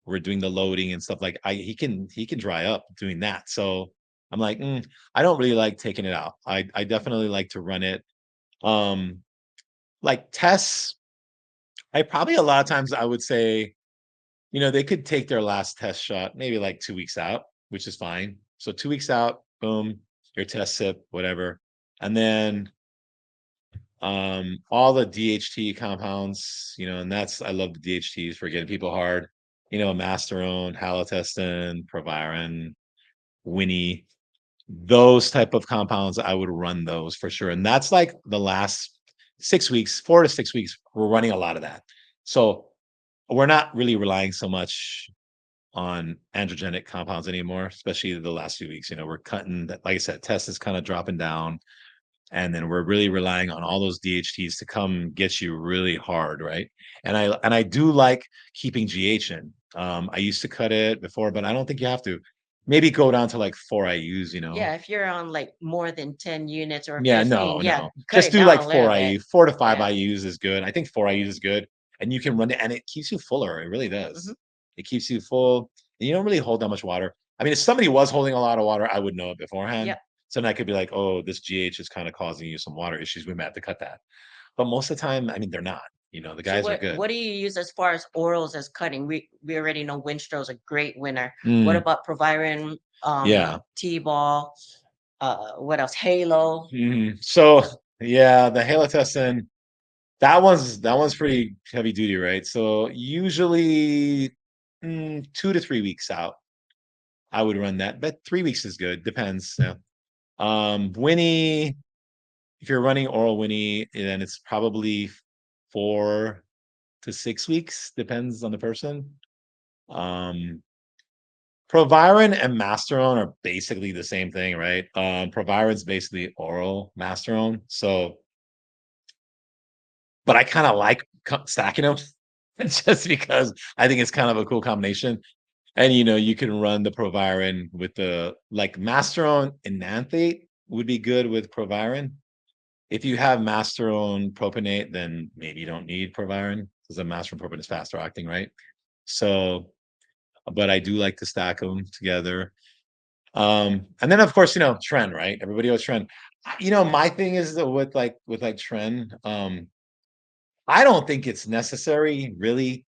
we're doing the loading and stuff like he can dry up doing that. So I'm like, I don't really like taking it out. I definitely like to run it. Um, like tests, I probably a lot of times I would say, they could take their last test shot maybe like 2 weeks out, which is fine. So 2 weeks out, boom, your test sip, whatever. And then all the DHT compounds, and I love the DHTs for getting people hard, Masterone, Halotestin, Proviron, Winnie, those type of compounds, I would run those for sure. And that's like the last 6 weeks, 4 to 6 weeks, we're running a lot of that. So we're not really relying so much on androgenic compounds anymore, especially the last few weeks. We're cutting that, like I said, test is kind of dropping down. And then we're really relying on all those DHTs to come get you really hard, right? And I do like keeping GH in. I used to cut it before, but I don't think you have to. Maybe go down to like 4 IUs. Yeah, if you're on like more than 10 units or Yeah, 15, no, yeah, no. cut Just it do down like a little four bit. IU, 4 to 5 Yeah. IUs is good. I think 4 IUs is good. And you can run it and it keeps you fuller. It really Hmm. does. It keeps you full. And you don't really hold that much water. I mean, if somebody was holding a lot of water, I would know it beforehand. Yep. So then I could be like, oh, this GH is kind of causing you some water issues. We might have to cut that. But most of the time, I mean, they're not. The So guys are good. what do you use as far as orals as cutting? We already know Winstrow's a great winner. What Mm, about Proviron, yeah. T-ball, what else? Halo. So yeah, the halotestin, that one's pretty heavy duty, right? So usually 2 to 3 weeks out, I would run that, but 3 weeks is good. Depends. Yeah. Winnie, if you're running oral Winnie, then it's probably 4 to 6 weeks. Depends on the person. Um, Proviron and Masteron are basically the same thing, right? Proviron's basically oral Masteron. So, but I kind of like stacking them just because I think it's kind of a cool combination. And you can run the Proviron with the like Masteron and Nanthate would be good with Proviron. If you have Masteron propionate, then maybe you don't need Proviron because the Masteron propionate is faster acting, right? So, but I do like to stack them together. And then of course, trend, right? Everybody else trend. My thing is that with trend, I don't think it's necessary, really.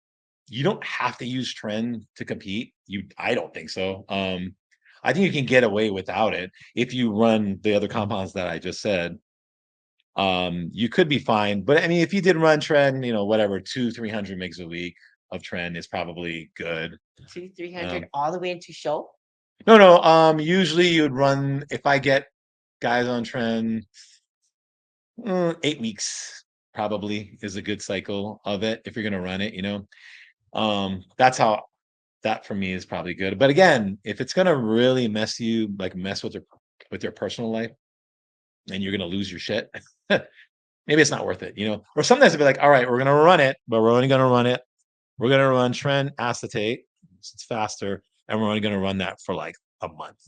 You don't have to use trend to compete. I don't think so. I think you can get away without it if you run the other compounds that I just said. You could be fine, but I mean, if you did run trend, whatever, 200-300 megs a week of trend is probably good. 200-300 Um, all the way into show. no, usually you'd run if I get guys on trend, 8 weeks probably is a good cycle of it if you're gonna run it. That's how that for me is probably good. But again, if it's gonna really mess with your personal life, and you're gonna lose your shit, maybe it's not worth it. Or sometimes it'd be like, all right, we're gonna run it, but we're only gonna run it. We're gonna run trend acetate, it's faster, and we're only gonna run that for like a month.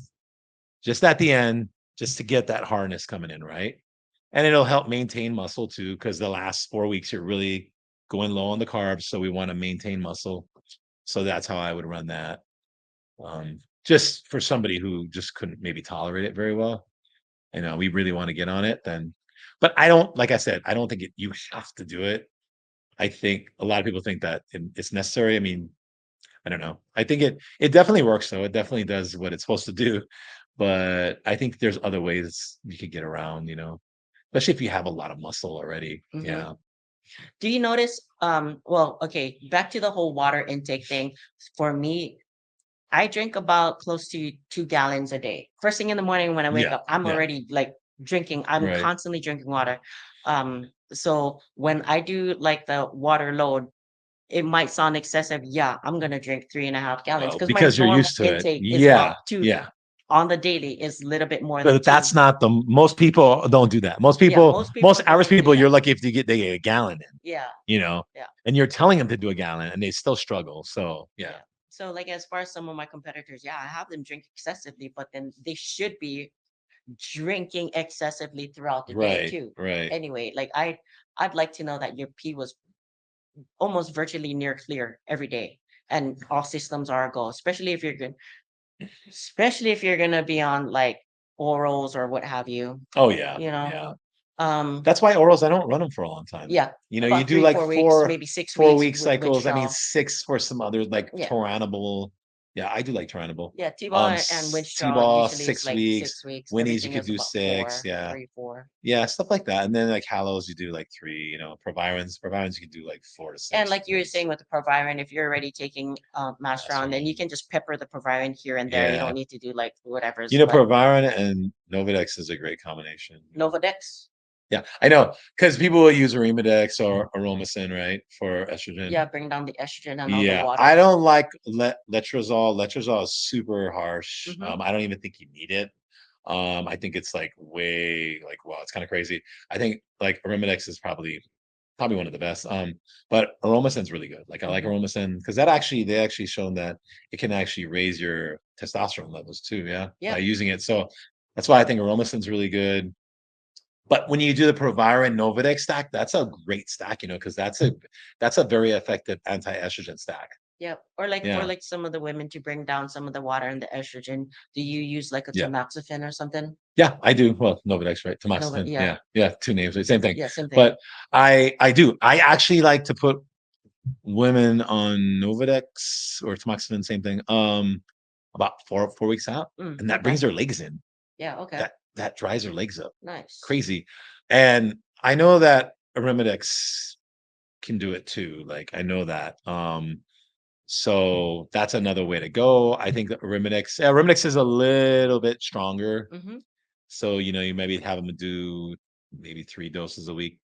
Just at the end, just to get that hardness coming in, right? And it'll help maintain muscle too, because the last 4 weeks you're really going low on the carbs. So we want to maintain muscle. So that's how I would run that. Just for somebody who just couldn't maybe tolerate it very well. We really want to get on it, then. But I don't, like I said, I don't think you have to do it. I think a lot of people think that it's necessary. I mean, I don't know. I think it definitely works though. It definitely does what it's supposed to do. But I think there's other ways you could get around, especially if you have a lot of muscle already. Mhm. Yeah. Do you notice? Well, okay, back to the whole water intake thing. For me, I drink about close to 2 gallons a day. First thing in the morning when I wake Yeah. up, I'm Yeah. already like drinking. I'm Right. constantly drinking water. So when I do like the water load, it might sound excessive. Yeah, I'm gonna drink 3.5 gallons Well, because my because you're normal used to it. intake is Yeah. about two Yeah. on the daily is a little bit more than But two. that's not most people don't do that. Yeah, most Most people average don't do people, that. you're lucky if they get a gallon in, Yeah, you know, yeah, and you're telling them to do a gallon and they still struggle. So yeah. yeah. So like as far as some of my competitors, yeah, I have them drink excessively, but then they should be drinking excessively throughout the day Right. too. Right. Anyway, like I'd like to know that your pee was almost virtually near clear every day and all systems are a go, especially if you're gonna be on like orals or what have you, Oh yeah. you know. Yeah. Um That's why orals, I don't run them for a long time. yeah, You about do three, like 4 weeks, four maybe 6 weeks 4 week with cycles. I mean, Winstrol. 6 for some others like Yeah. Turinabol. Yeah, I do like Turinabol. Yeah, T-ball and Winstrol T-ball, usually is 6 like weeks. 6 weeks. Winnies, you Everything could is do about 6. Yeah. 4. Yeah, stuff like that. And then like halos, you do like 3, Provirons, you can do like 4 to And 6. like you were saying with the Proviron, if you're already taking That's what Masteron, I then you mean. can just pepper the Proviron here and there. You Yeah. don't need to do like whatever's but Proviron and Novadex is a great combination. Novodex. Yeah, I know. Because people will use Arimidex or Aromacin, right, for estrogen. Yeah, bring down the estrogen and all the Yeah, water. I don't like letrozole. Letrozole is super harsh. Mhm. I don't even think you need it. I think it's like way like wow, it's kind of crazy. I think like Arimidex is probably one of the best. But Aromacin's really good. Like I like Mhm. Aromacin because they actually shown that it can actually raise your testosterone levels too. Yeah, Yeah. by using it. So that's why I think Aromacin's really good. But when you do the Proviron Novadex stack, that's a great stack, because that's a very effective anti-estrogen stack. Yeah. Or like for Yeah. like some of the women to bring down some of the water and the estrogen, do you use like a Yeah. tamoxifen or something? Yeah, I do. Well, Novadex, right? No, Tamoxifen. yeah. Yeah. Yeah. Two names, right? Same thing. Yeah, same thing. But I do. I actually like to put women on Novadex or tamoxifen, same thing. About 4 weeks out. And that Okay. brings their legs in. Yeah, okay. That dries their legs up. Nice. Crazy. And I know that Arimidex can do it too. Like I know that. So that's another way to go. I think that Arimidex is a little bit stronger. Mm-hmm. So you maybe have them do maybe 3 doses a week.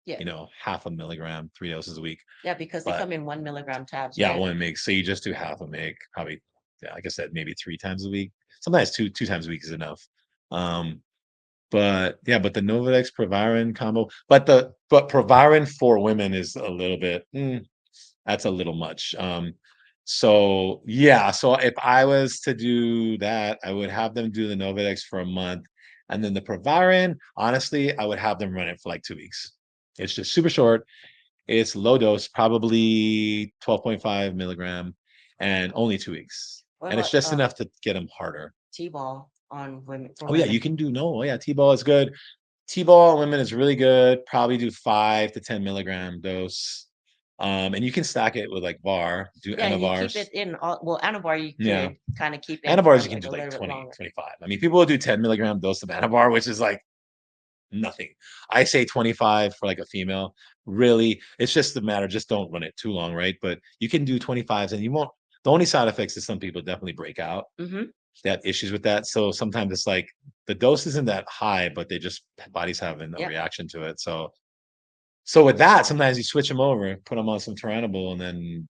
Yeah. Half a milligram, 3 doses a week. Yeah, because they But come in 1 milligram tabs, yeah, right? 1 mg. So you just do half a mg, probably yeah, like I said, maybe 3 times a week. Sometimes two times a week is enough. But yeah, but the Novadex Proviron combo, but Proviron for women is a little bit, that's a little much. So yeah, so if I was to do that, I would have them do the Novadex for a month, and then the Proviron, honestly, I would have them run it for like 2 weeks. It's just super short. It's low dose, probably 12.5 milligram, and only 2 weeks. What And it's about just enough to get them harder. T-ball on women for Oh yeah, women? you can do no. Oh yeah, T-ball is good. T-ball on women is really good. Probably do 5 to 10 milligram dose. And you can stack it with like VAR, do Yeah, and you keep antivars. it in all, well, Anavar you Yeah. could kind of keep in Antivars for you can like do a like little bit 20, longer. 25. I mean, people will do 10 milligram dose of Anavar, which is like nothing. I say 25 for like a female. Really, it's just a matter, just don't run it too long, right? But you can do 25s and you won't. The only side effects is some people definitely break out. Mm-hmm. They have issues with that. So sometimes it's like the dose isn't that high, but they just bodies having a Yep. reaction to it. So with that, sometimes you switch them over, put them on some Turinabol, and then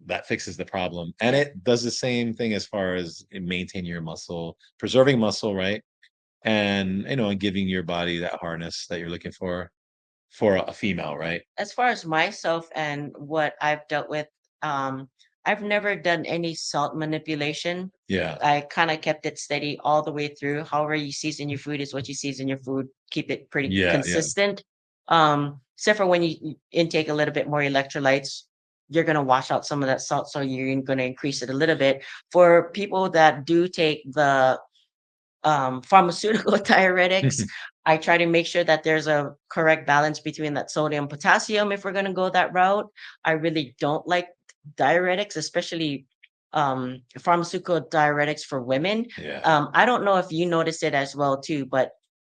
that fixes the problem. And Yeah. it does the same thing as far as maintaining your muscle, preserving muscle, right? And and giving your body that hardness that you're looking for a female, right? As far as myself and what I've dealt with, I've never done any salt manipulation. Yeah. I kind of kept it steady all the way through. However, you season your food is what you season your food. Keep it pretty Yeah, yeah. consistent. Except for when you intake a little bit more electrolytes, you're gonna wash out some of that salt, so you're gonna increase it a little bit. For people that do take the pharmaceutical diuretics, I try to make sure that there's a correct balance between that sodium potassium if we're going to go that route. I really don't like diuretics, especially pharmaceutical diuretics for women. Yeah. I don't know if you notice it as well too, but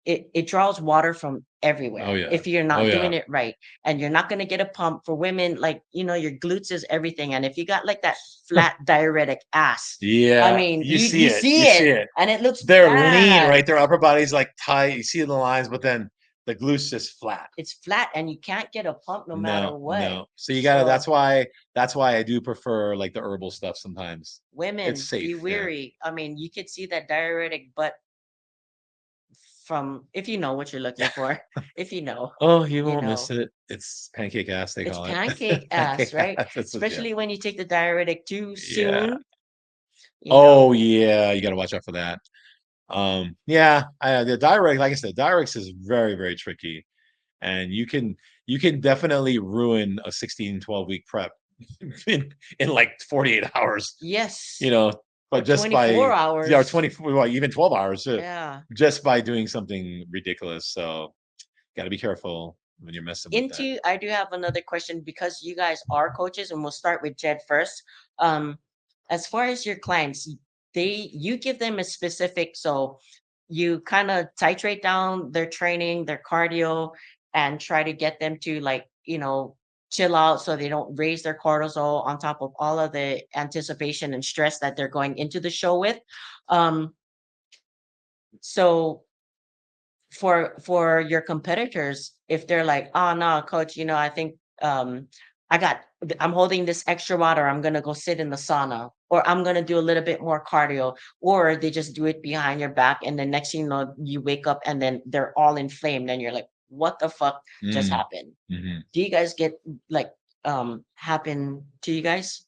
it draws water from everywhere Oh yeah. if you're Oh not yeah. doing it right. And you're not going to get a pump for women, like your glutes is everything. And if you got like that flat diuretic ass, Yeah. I mean, You see you it. see You see it it. and it looks They're lean, bad. right? Their upper body's like tight. You see the lines, but then the glutes just flat. It's flat and you can't get a pump no matter No, what. no. So you gotta. So That's why I do prefer like the herbal stuff sometimes. It's women, be safe. Yeah. weary. I mean, you could see that diuretic butt from, if you know what you're looking for. If you know, Oh, you you won't miss know. it. It's pancake ass, they It's call it. pancake ass, Pancake right? ass. Yeah. Especially when you take the diuretic too Yeah. soon, you know. Oh yeah, you gotta watch out for that. Yeah, the diuretic, like I said, diuretics is very, very tricky. And you can definitely ruin a 16, 12-week prep in like 48 hours, Yes. you know, Or but just 24 by yeah, or hours. 24, well, even 12 hours, Yeah. just by doing something ridiculous. So gotta be careful when you're messing with that. I do have another question because you guys are coaches, and we'll start with Jed first. Um, as far as your clients, you give them a specific, so you kind of titrate down their training, their cardio, and try to get them to, like, chill out so they don't raise their cortisol on top of all of the anticipation and stress that they're going into the show with. Um, so for your competitors, if they're like, oh no, coach, I think I'm holding this extra water, I'm gonna go sit in the sauna, or I'm gonna do a little bit more cardio, or they just do it behind your back, and then next thing you know, you wake up and then they're all inflamed and you're like, what the fuck just Mm, happened? mhm. Do you guys get like happen to you guys?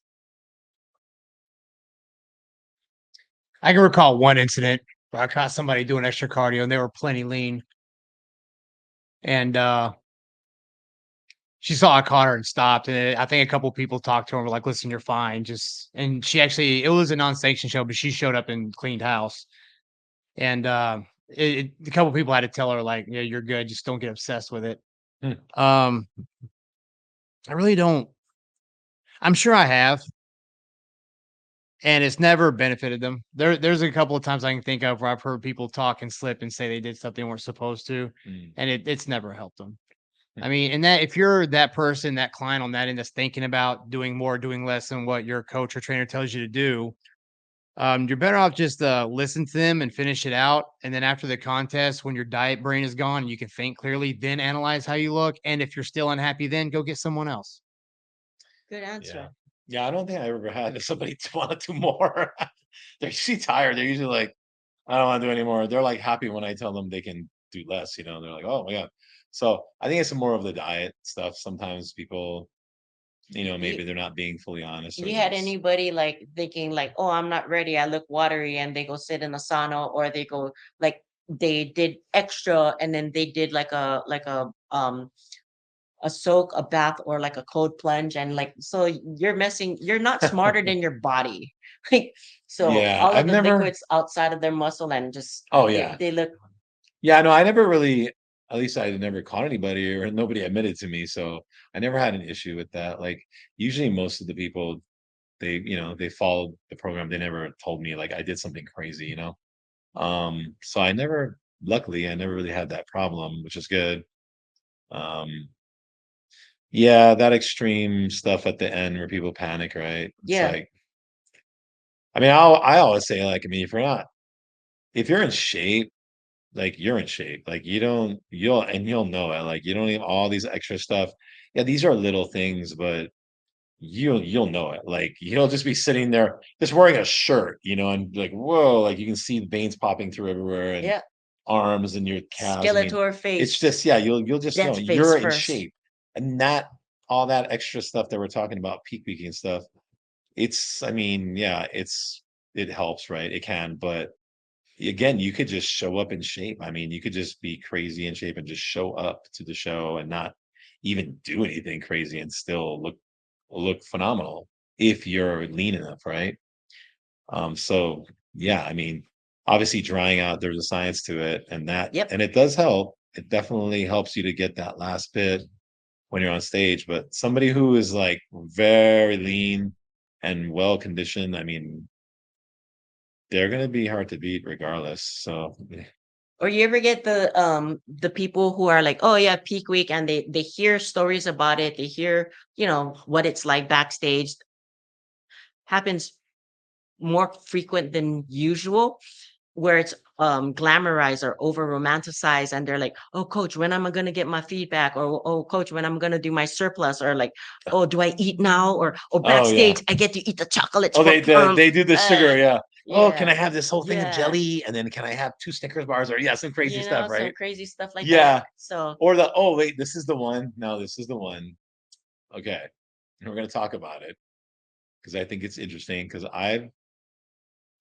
I can recall one incident where I caught somebody doing extra cardio and they were plenty lean. And she saw I caught her and stopped. And I think a couple people talked to her and were like, listen, you're fine. And she actually, it was a non-sanctioned show, but she showed up and cleaned house. And a couple people had to tell her, like, yeah, you're good. Just don't get obsessed with it. Hmm. I really don't. I'm sure I have. And it's never benefited them. There's a couple of times I can think of where I've heard people talk and slip and say they did something they weren't supposed to, Mm. and it's never helped them. Hmm. I mean, and that if you're that person, that client on that end that's thinking about doing more, doing less than what your coach or trainer tells you to do, you're better off just listen to them and finish it out. And then after the contest, when your diet brain is gone and you can think clearly, then analyze how you look. And if you're still unhappy, then go get someone else. Good Yeah. answer. Yeah, I don't think I ever had somebody want to do more. they're usually tired. They're usually like, I don't want to do anymore. They're like happy when I tell them they can do less, you know. They're like, oh my God. So I think it's more of the diet stuff. Sometimes people, you know, You maybe they're not being fully honest or you they're had just anybody like thinking like, "Oh, I'm not ready. I look watery," and they go sit in the sauna, or they go like they did extra, and then they did a soak, a bath, or like a cold plunge, and like so you're not smarter than your body. Like so yeah, all I've of the never liquids outside of their muscle and just oh they, yeah. they look Yeah, no, I never really at least I never caught anybody or nobody admitted to me. So I never had an issue with that. Like usually most of the people they, you know, they followed the program. They never told me like I did something crazy, you know. So I never luckily I never really had that problem, which is good. Um yeah, that extreme stuff at the end where people panic, right? It's yeah. like I always say like I mean if you're in shape, like you're in shape. Like you don't you'll know it. Like you don't need all these extra stuff. Yeah, these are little things, but you'll know it. Like you'll just be sitting there just wearing a shirt, you know, and like, whoa, like you can see the veins popping through everywhere and Yeah. arms and your calves. I mean, Skeletor it's face, just yeah, you'll just know death face you're in first. shape. And that all that extra stuff that we're talking about, peak week and stuff, it's I mean, yeah, it helps, right? It can, but again, you could just show up in shape. I mean, you could just be crazy in shape and just show up to the show and not even do anything crazy and still look phenomenal if you're lean enough, right? So yeah, I mean, obviously drying out, there's a science to it, Yep. and it does help. It definitely helps you to get that last bit when you're on stage. But somebody who is like very lean and well conditioned, I mean, they're gonna be hard to beat regardless. So Or you ever get the people who are like, oh yeah, peak week, and they hear stories about it, they hear, what it's like backstage. Happens more frequent than usual, where it's glamorized or over romanticized, and they're like, oh coach, when am I gonna get my feedback? Or oh coach, when I'm gonna do my surplus? Or like, oh, do I eat now? Or oh yeah. backstage I get to eat the chocolates Oh, for they do the uh sugar, yeah. "Oh, can yeah, I have this whole thing of yeah, jelly? And then can I have 2 Snickers bars?" Or yeah, some crazy stuff, some right? crazy stuff like that. Yeah. So Or the, "Oh, wait, this is the one. No, this is the one." Okay. We're gonna talk about it because I think it's interesting because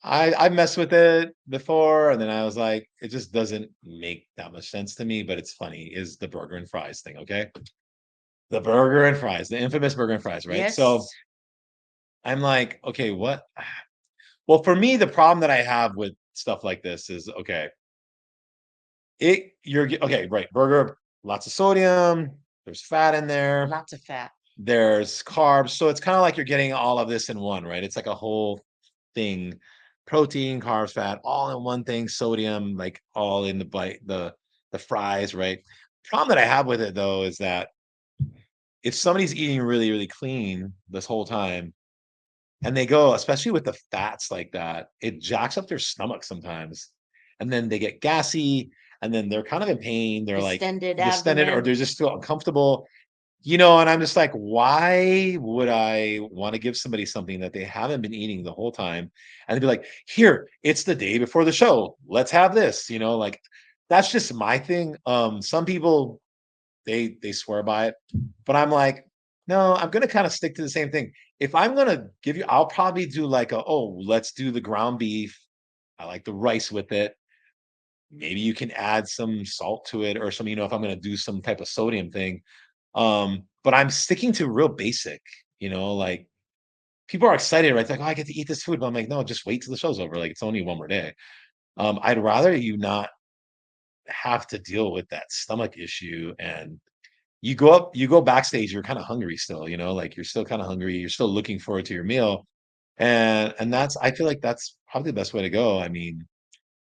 I've messed with it before, and then I was like, it just doesn't make that much sense to me, but it's funny, is the burger and fries thing, okay? The burger and fries, the infamous burger and fries, right? So, yes. I'm like, "Okay, what?" Well, for me, the problem that I have with stuff like this is, okay, okay, right, burger, lots of sodium, there's fat in there, Lots of fat. there's carbs, so it's kinda like you're getting all of this in one, right? It's like a whole thing, protein, carbs, fat, all in one thing, sodium, like, all in the bite the fries, right? Problem that I have with it, though, is that if somebody's eating really, really clean this whole time, and they go especially with the fats like that, it jacks up their stomach sometimes, and then they get gassy, and then they're kind of in pain, they're, like, Distended distended or abdomen. they're just feel uncomfortable, you know, and I'm just like, "Why would I wanna give somebody something that they haven't been eating the whole time?" And they'd be like, "Here, it's the day before the show, let's have this," you know, like, that's just my thing, some people, they swear by it, but I'm like, "No, I'm gonna kinda stick to the same thing." If I'm gonna give you I'll probably do like "Oh, let's do the ground beef. I like the rice with it. Maybe you can add some salt to it or some, you know, if I'm gonna do some type of sodium thing." But I'm sticking to real basic, you know, like, people are excited, right? It's like, "Oh, I get to eat this food," but I'm like, "No, just wait till the show's over, like, it's only one more day." I'd rather you not have to deal with that stomach issue and you go backstage, you're kinda hungry still, you know, like, you're still kinda hungry, you're still looking forward to your meal, and that's I feel like that's probably the best way to go. I mean,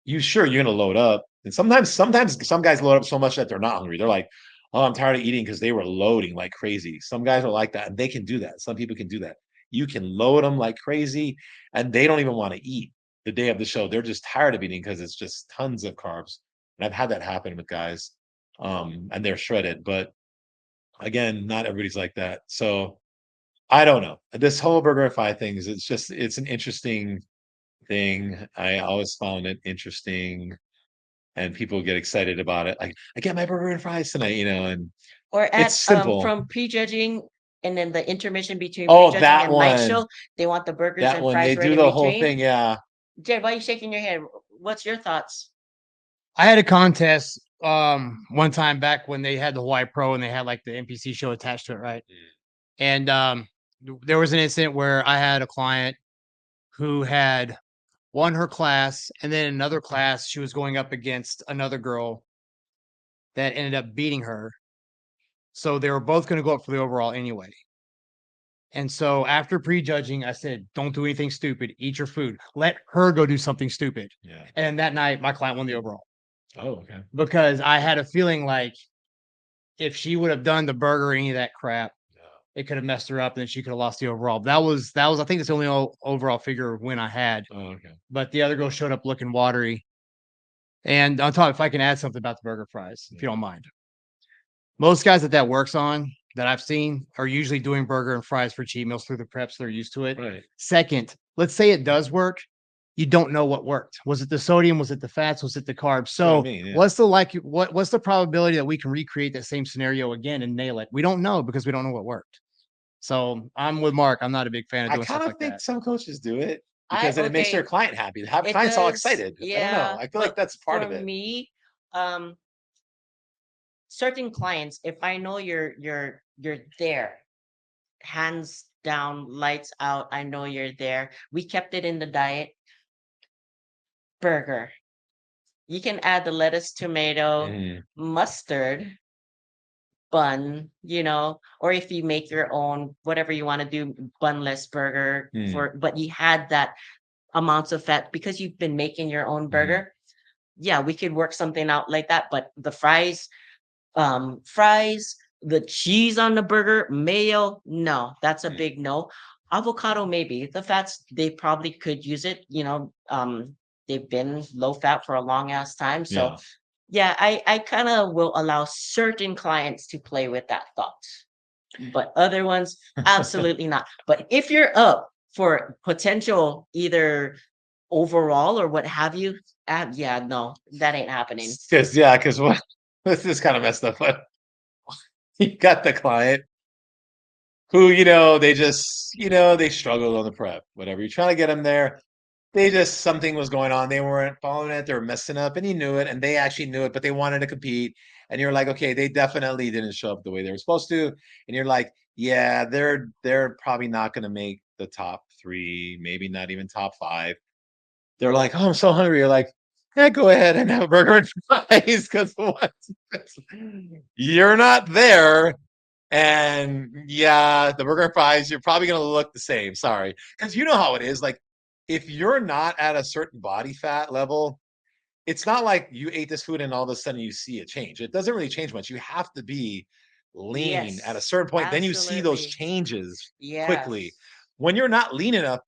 you're gonna load up, and sometimes some guys load up so much that they're not hungry. They're like, "Oh, I'm tired of eating," because they were loading like crazy. Some guys are like that, and they can do that. Some people can do that. You can load them like crazy, and they don't even wanna eat the day of the show. They're just tired of eating because it's just tons of carbs, and I've had that happen with guys, and they're shredded, but again, not everybody's like that. So, I don't know. This whole BurgerFi thing is it's an interesting thing. I always found it interesting, and people get excited about it. Like, I get my burger and fries tonight, and Or it's at simple. from prejudging and then the intermission between Oh, prejudging that and light one. show, they want the burgers That and one. They fries right do in the whole between. thing. Yeah. Jed, why are you shaking your head? What's your thoughts? I had a contest one time back when they had the Hawaii Pro and they had like the NPC show attached to it, right? And there was an incident where I had a client who had won her class, and then another class she was going up against another girl that ended up beating her. So they were both going to go up for the overall anyway. And so after prejudging, I said, "Don't do anything stupid. Eat your food. Let her go do something stupid." Yeah. And that night, my client won the overall Oh, okay. because I had a feeling like if she would have done the burger or any of that crap, it could have messed her up, and then she could have lost the overall. That was I think that's the only overall figure win I had. Oh, okay. But the other girl showed up looking watery. And on top, if I can add something about the burger fries, if you don't mind. Most guys that works on that I've seen are usually doing burger and fries for cheat meals through the preps. They're used to it. Right. Second, let's say it does work. You don't know what worked. Was it the sodium? Was it the fats? Was it the carbs? what I So mean, yeah. what's the probability that we can recreate that same scenario again and nail it? We don't know because we don't know what worked. So I'm with Mark. I'm not a big fan of I doing kind stuff of like think that. some coaches do it I because then it makes their okay, client happy. Have it clients all does. excited. I don't know. Yeah, I feel like but that's part for of it. me, um, certain clients, if I know you're there, hands down, lights out, I know you're there. We kept it in the diet. Burger. You can add the lettuce, tomato, Mhm. mustard, bun, or if you make your own, whatever you want to do, bunless burger Mm. but you had that amounts of fat because you've been making your own Mhm. burger. Yeah, we could work something out like that. But the fries, the cheese on the burger, mayo, no, that's a Mm. big no. Avocado, maybe. The fats, they probably could use it, they've been low fat for a long ass time. So Yeah. yeah, I kind of will allow certain clients to play with that thought, but other ones, absolutely not. But if you're up for potential either overall or what have you, yeah, no, that ain't happening. Because what this is kind of messed up, but you got the client who, they just, they struggled on the prep, whatever. You're trying to get them there. They just, something was going on. They weren't following it. They were messing up, and you knew it, and they actually knew it, but they wanted to compete. And you're like, okay, they definitely didn't show up the way they were supposed to. And you're like, yeah, they're probably not going to make the top 3, maybe not even top 5. They're like, oh, I'm so hungry. You're like, yeah, go ahead and have a burger and fries because what? You're not there. And yeah, the burger and fries, you're probably going to look the same. Sorry. Because you know how it is. Like, if you're not at a certain body fat level, it's not like you ate this food and all of a sudden you see a change. It doesn't really change much. You have to be lean at a Yes, certain point. Then you see those absolutely. changes quickly. Yes. When you're not lean enough,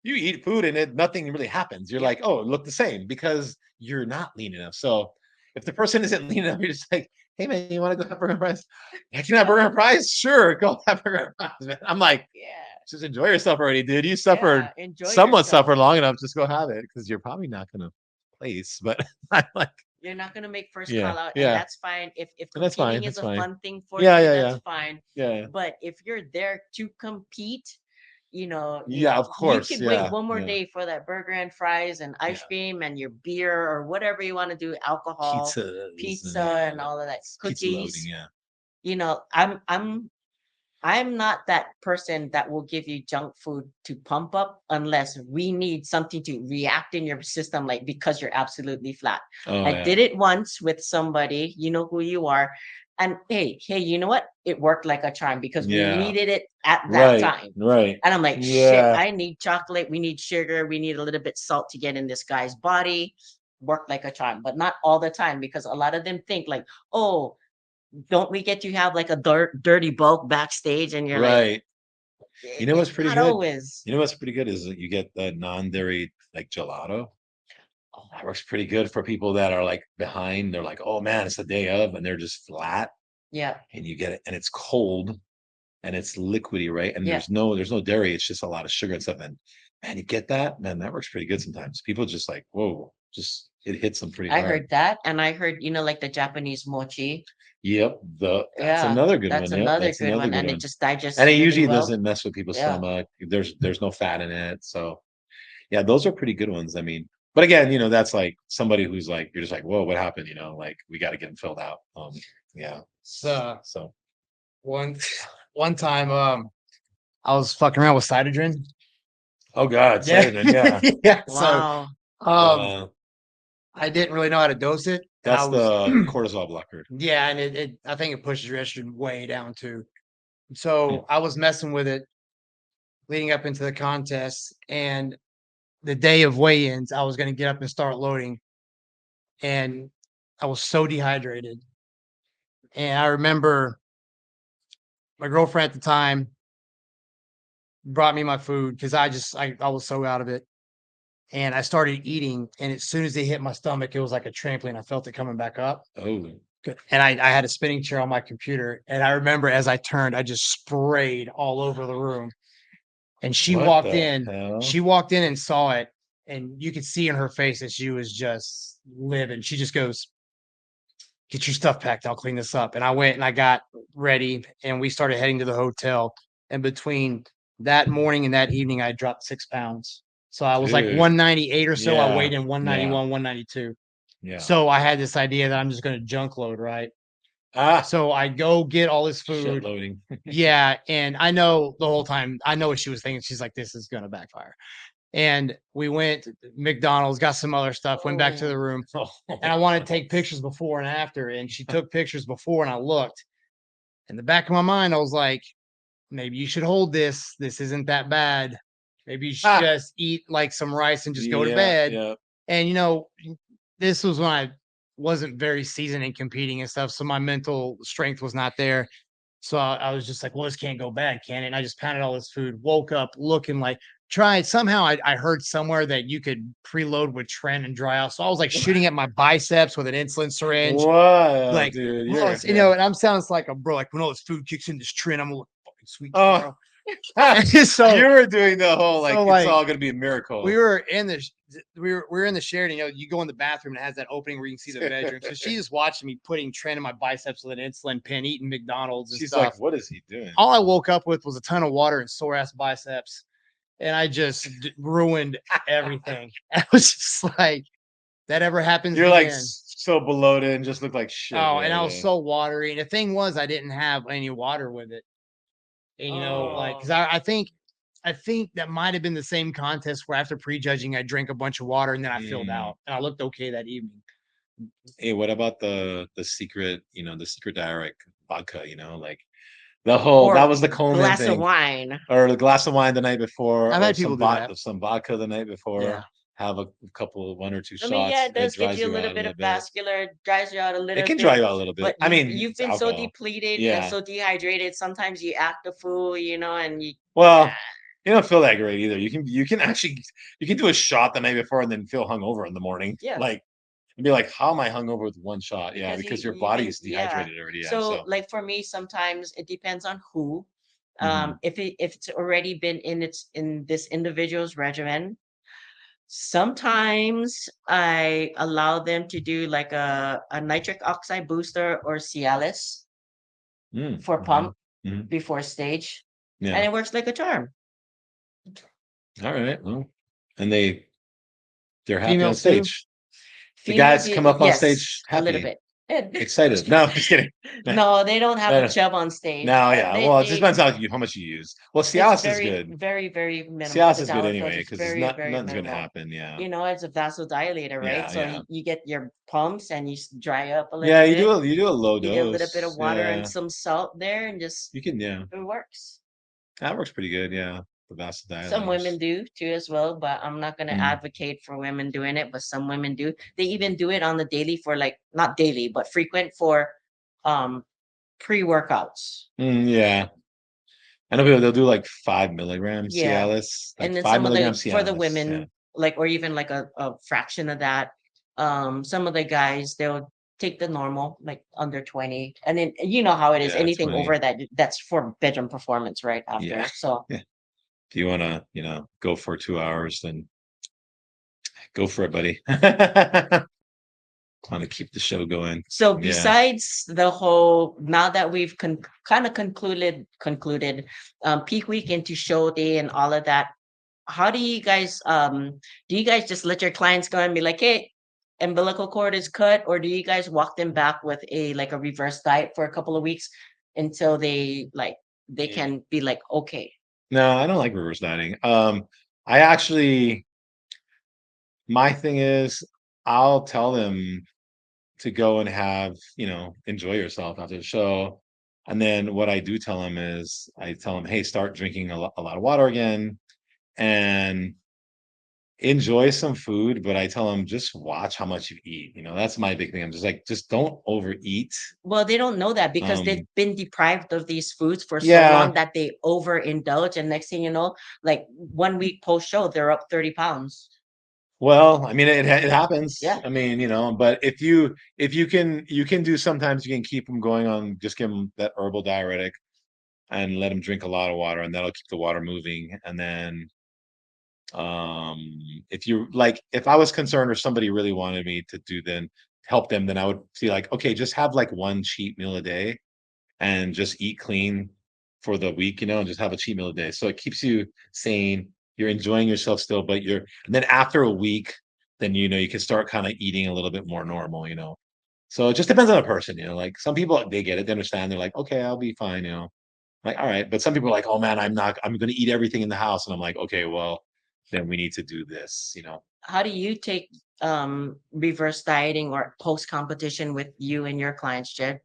you eat food and nothing really happens. You're Yep. like, oh, it looked the same because you're not lean enough. So if the person isn't lean enough, you're just like, hey man, you want to go have burger and fries? I can have burger and fries? Sure, go have burger and fries, man. I'm like, Yeah. just enjoy yourself already, dude. You suffered, Yeah. Enjoy somewhat yourself. suffered long enough. Just go have it because you're probably not gonna place. But I'm like, You're not gonna make first yeah, call out, and yeah, that's fine. If and that's competing fine. is That's a fine. fun thing for Yeah, you, yeah, that's yeah, fine. yeah, But if you're there to compete, yeah. Of you course, could wait yeah, one more yeah, day for that burger and fries and yeah. ice cream and your beer or whatever you want to do, alcohol, Pizzas pizza and yeah, and all of that, pizza loading. cookies. Yeah, I'm not that person that will give you junk food to pump up unless we need something to react in your system, like because you're absolutely flat. oh I yeah, did it once with somebody, you know who you are. And hey, you know what? It worked like a charm because we yeah. needed it at that Right, time. right. And I'm like, shit, Yeah. I need chocolate. We need sugar. We need a little bit salt to get in this guy's body. Worked like a charm, but not all the time because a lot of them think like, oh, don't we get to have like a dirty bulk backstage? And you're like, Right. You know what's it's pretty not good? always. You know what's pretty good is that you get the non-dairy like gelato. Oh, That works pretty good for people that are like behind. They're like, oh man, it's the day of, and they're just flat. yeah, And you get it, and it's cold and it's liquidy, right? And yeah, there's no dairy, it's just a lot of sugar and stuff. And man, you get that? Man, that works pretty good sometimes. People just like, whoa, just it hits them pretty I hard. heard that, and I heard, like the Japanese mochi. Yep, that's Yeah, another good that's one. Yep, another that's good another one, good and it one. just digests And it really usually well. doesn't mess with people's Yeah. stomach. There's no fat in it. So yeah, those are pretty good ones. I mean, but again, that's like somebody who's like, you're just like, whoa, what happened? Like we got to get them filled out. Yeah. So So one one time, I was fucking around with Cytodrin. oh God, Yeah, Saturday, yeah. yeah. So, Wow. Uh, I didn't really know how to dose it, and I that's was, the cortisol blocker. yeah, and I think it pushes your estrogen way down too. So I was messing with it leading up into the contest, and the day of weigh-ins, I was going to get up and start loading, and I was so dehydrated. And I remember my girlfriend at the time brought me my food because I was so out of it. And I started eating, and as soon as they hit my stomach, it was like a trampoline. I felt it coming back up. Oh, Good. And I had a spinning chair on my computer, and I remember as I turned, I just sprayed all over the room. And she what walked the in. hell? She walked in and saw it, and you could see in her face that she was just livid. She just goes, "Get your stuff packed. I'll clean this up." And I went and I got ready, and we started heading to the hotel. And between that morning and that evening, I dropped 6 pounds. So I was like Dude. 198 or so. I Yeah, weighed in yeah. 191, 192. Yeah. So I had this idea that I'm just going to junk load, right? Ah, So I go get all this shit food. loading. Yeah. And I know the whole time, I know what she was thinking. She's like, this is going to backfire. And we went to McDonald's, got some other stuff, went back to the room. And I wanted to take pictures before and after. And she took pictures before, and I looked. In the back of my mind, I was like, maybe you should hold this. This isn't that bad. Maybe you should Ah. just eat like some rice and just go to Yeah, bed. yeah. And this was when I wasn't very seasoned in competing and stuff. So my mental strength was not there. So I was just like, well, this can't go bad, can it? And I just pounded all this food, woke up looking like tried. Somehow I heard somewhere that you could preload with Tren and dry out. So I was like shooting at my biceps with an insulin syringe. Wow, Like, dude, bro, you're and I'm sounding like a bro, like when all this food kicks in this Tren, I'm gonna look fucking sweet Oh. tomorrow. So you were doing the whole like so, it's like, all gonna be a miracle. we were in the we were in the shared, you go in the bathroom and it has that opening where you can see the bedroom. So she's watching me putting Tren in my biceps with an insulin pen, eating McDonald's and She's stuff. like, what is he doing? All I woke up with was a ton of water and sore ass biceps, and I just ruined everything. I was just like, that ever happens You're again. like so bloated and just look like shit. Oh, and yeah, I was yeah. so watery. And the thing was, I didn't have any water with it. And because Oh. I think that might have been the same contest where after prejudging, I drank a bunch of water and then I filled out, and I looked okay that evening. Hey, what about the secret, the secret diuretic vodka, like the whole Or that was the Coleman glass thing. of wine. Or the glass of wine the night before, I've or had people do that. some vodka the night before, Yeah. have a couple, 1 or 2 shots. I mean, yeah, it does give dries you a little out bit of vascular, dries you out a little It can bit. dry you out a little bit. But I mean, you've it's been so alcohol. depleted and Yeah. so dehydrated. Sometimes you act a fool, and you Well, you don't feel that great either. You can actually do a shot the night before and then feel hungover in the morning. Yeah. Like and be like, how am I hungover with 1 shot? Yeah, because your you've body's been- yeah. dehydrated already. Yeah. So, like for me, sometimes it depends on who. Mhm. If it's already been in this individual's regimen, sometimes I allow them to do like a nitric oxide booster or Cialis for Mhm. pump Mhm. before stage, and Yeah. it works like a charm. All right. Well, and they're happy on Females too? stage. The guys come up on yes, stage a little happy, bit. excited. No, just kidding. No, they don't have No, a no. chub on stage. No, yeah. They- Well, it just they- depends how much you use. Well, it's Cialis is very, good. very, very minimal. Cialis The is good download anyway dose is because very, very nothing's gonna minimal. happen. Yeah. It's a vasodilator, right? Yeah, So yeah. you get your pumps and you dry up a little Yeah, bit. you do a low You dose. get a little bit of water Yeah. and some salt there, and just You can, yeah. it works. That works pretty good. Yeah. The vasodilators. Some women do too as well, but I'm not gonna Mm. advocate for women doing it, but some women do. They even do it on the daily for not daily, but frequent for pre-workouts. Yeah. I know people they'll do like 5 milligrams Yeah. Cialis. Like And then 5 some of the milligrams for the Cialis, women, or even like a fraction of that. Some of the guys, they'll take the normal, like under 20. And then you know how it is, Yeah, anything 20. over that, that's for bedroom performance right after. Yeah. So Yeah. if you want to, go for 2 hours, then go for it, buddy. Want to keep the show going. So Yeah. besides the whole, now that we've kind of concluded peak week into show day and all of that, how do you guys just let your clients go and be like, hey, umbilical cord is cut, or do you guys walk them back with a reverse diet for a couple of weeks until they can be like, okay? No, I don't like reverse dieting. I actually, my thing is, I'll tell them to go and have, enjoy yourself after the show. And then what I do tell them is, I tell them, hey, start drinking a lot of water again and enjoy some food. But I tell them, just watch how much you eat. That's my big thing. I'm just like, just don't overeat. Well, they don't know that because they've Um, been deprived of these foods for so yeah. long that they overindulge, and next thing you know, like 1 week post show, they're up 30 pounds. Well, I mean, it happens. Yeah. I mean, but if you can do, sometimes you can keep them going on, just give them that herbal diuretic and let them drink a lot of water, and that'll keep the water moving. And then, if you like, if I was concerned or somebody really wanted me to help them, then I would be like, okay, just have like one cheat meal a day and just eat clean for the week, and just have a cheat meal a day. So it keeps you sane. You're enjoying yourself still, but and then after a week, then you can start kind of eating a little bit more normal. So it just depends on the person, like some people, they get it, they understand, they're like, okay, I'll be fine. Like, all right. But some people are like, oh man, I'm gonna eat everything in the house. And I'm like, okay, well, then we need to do this. How do you take reverse dieting or post competition with you and your clients, Jed?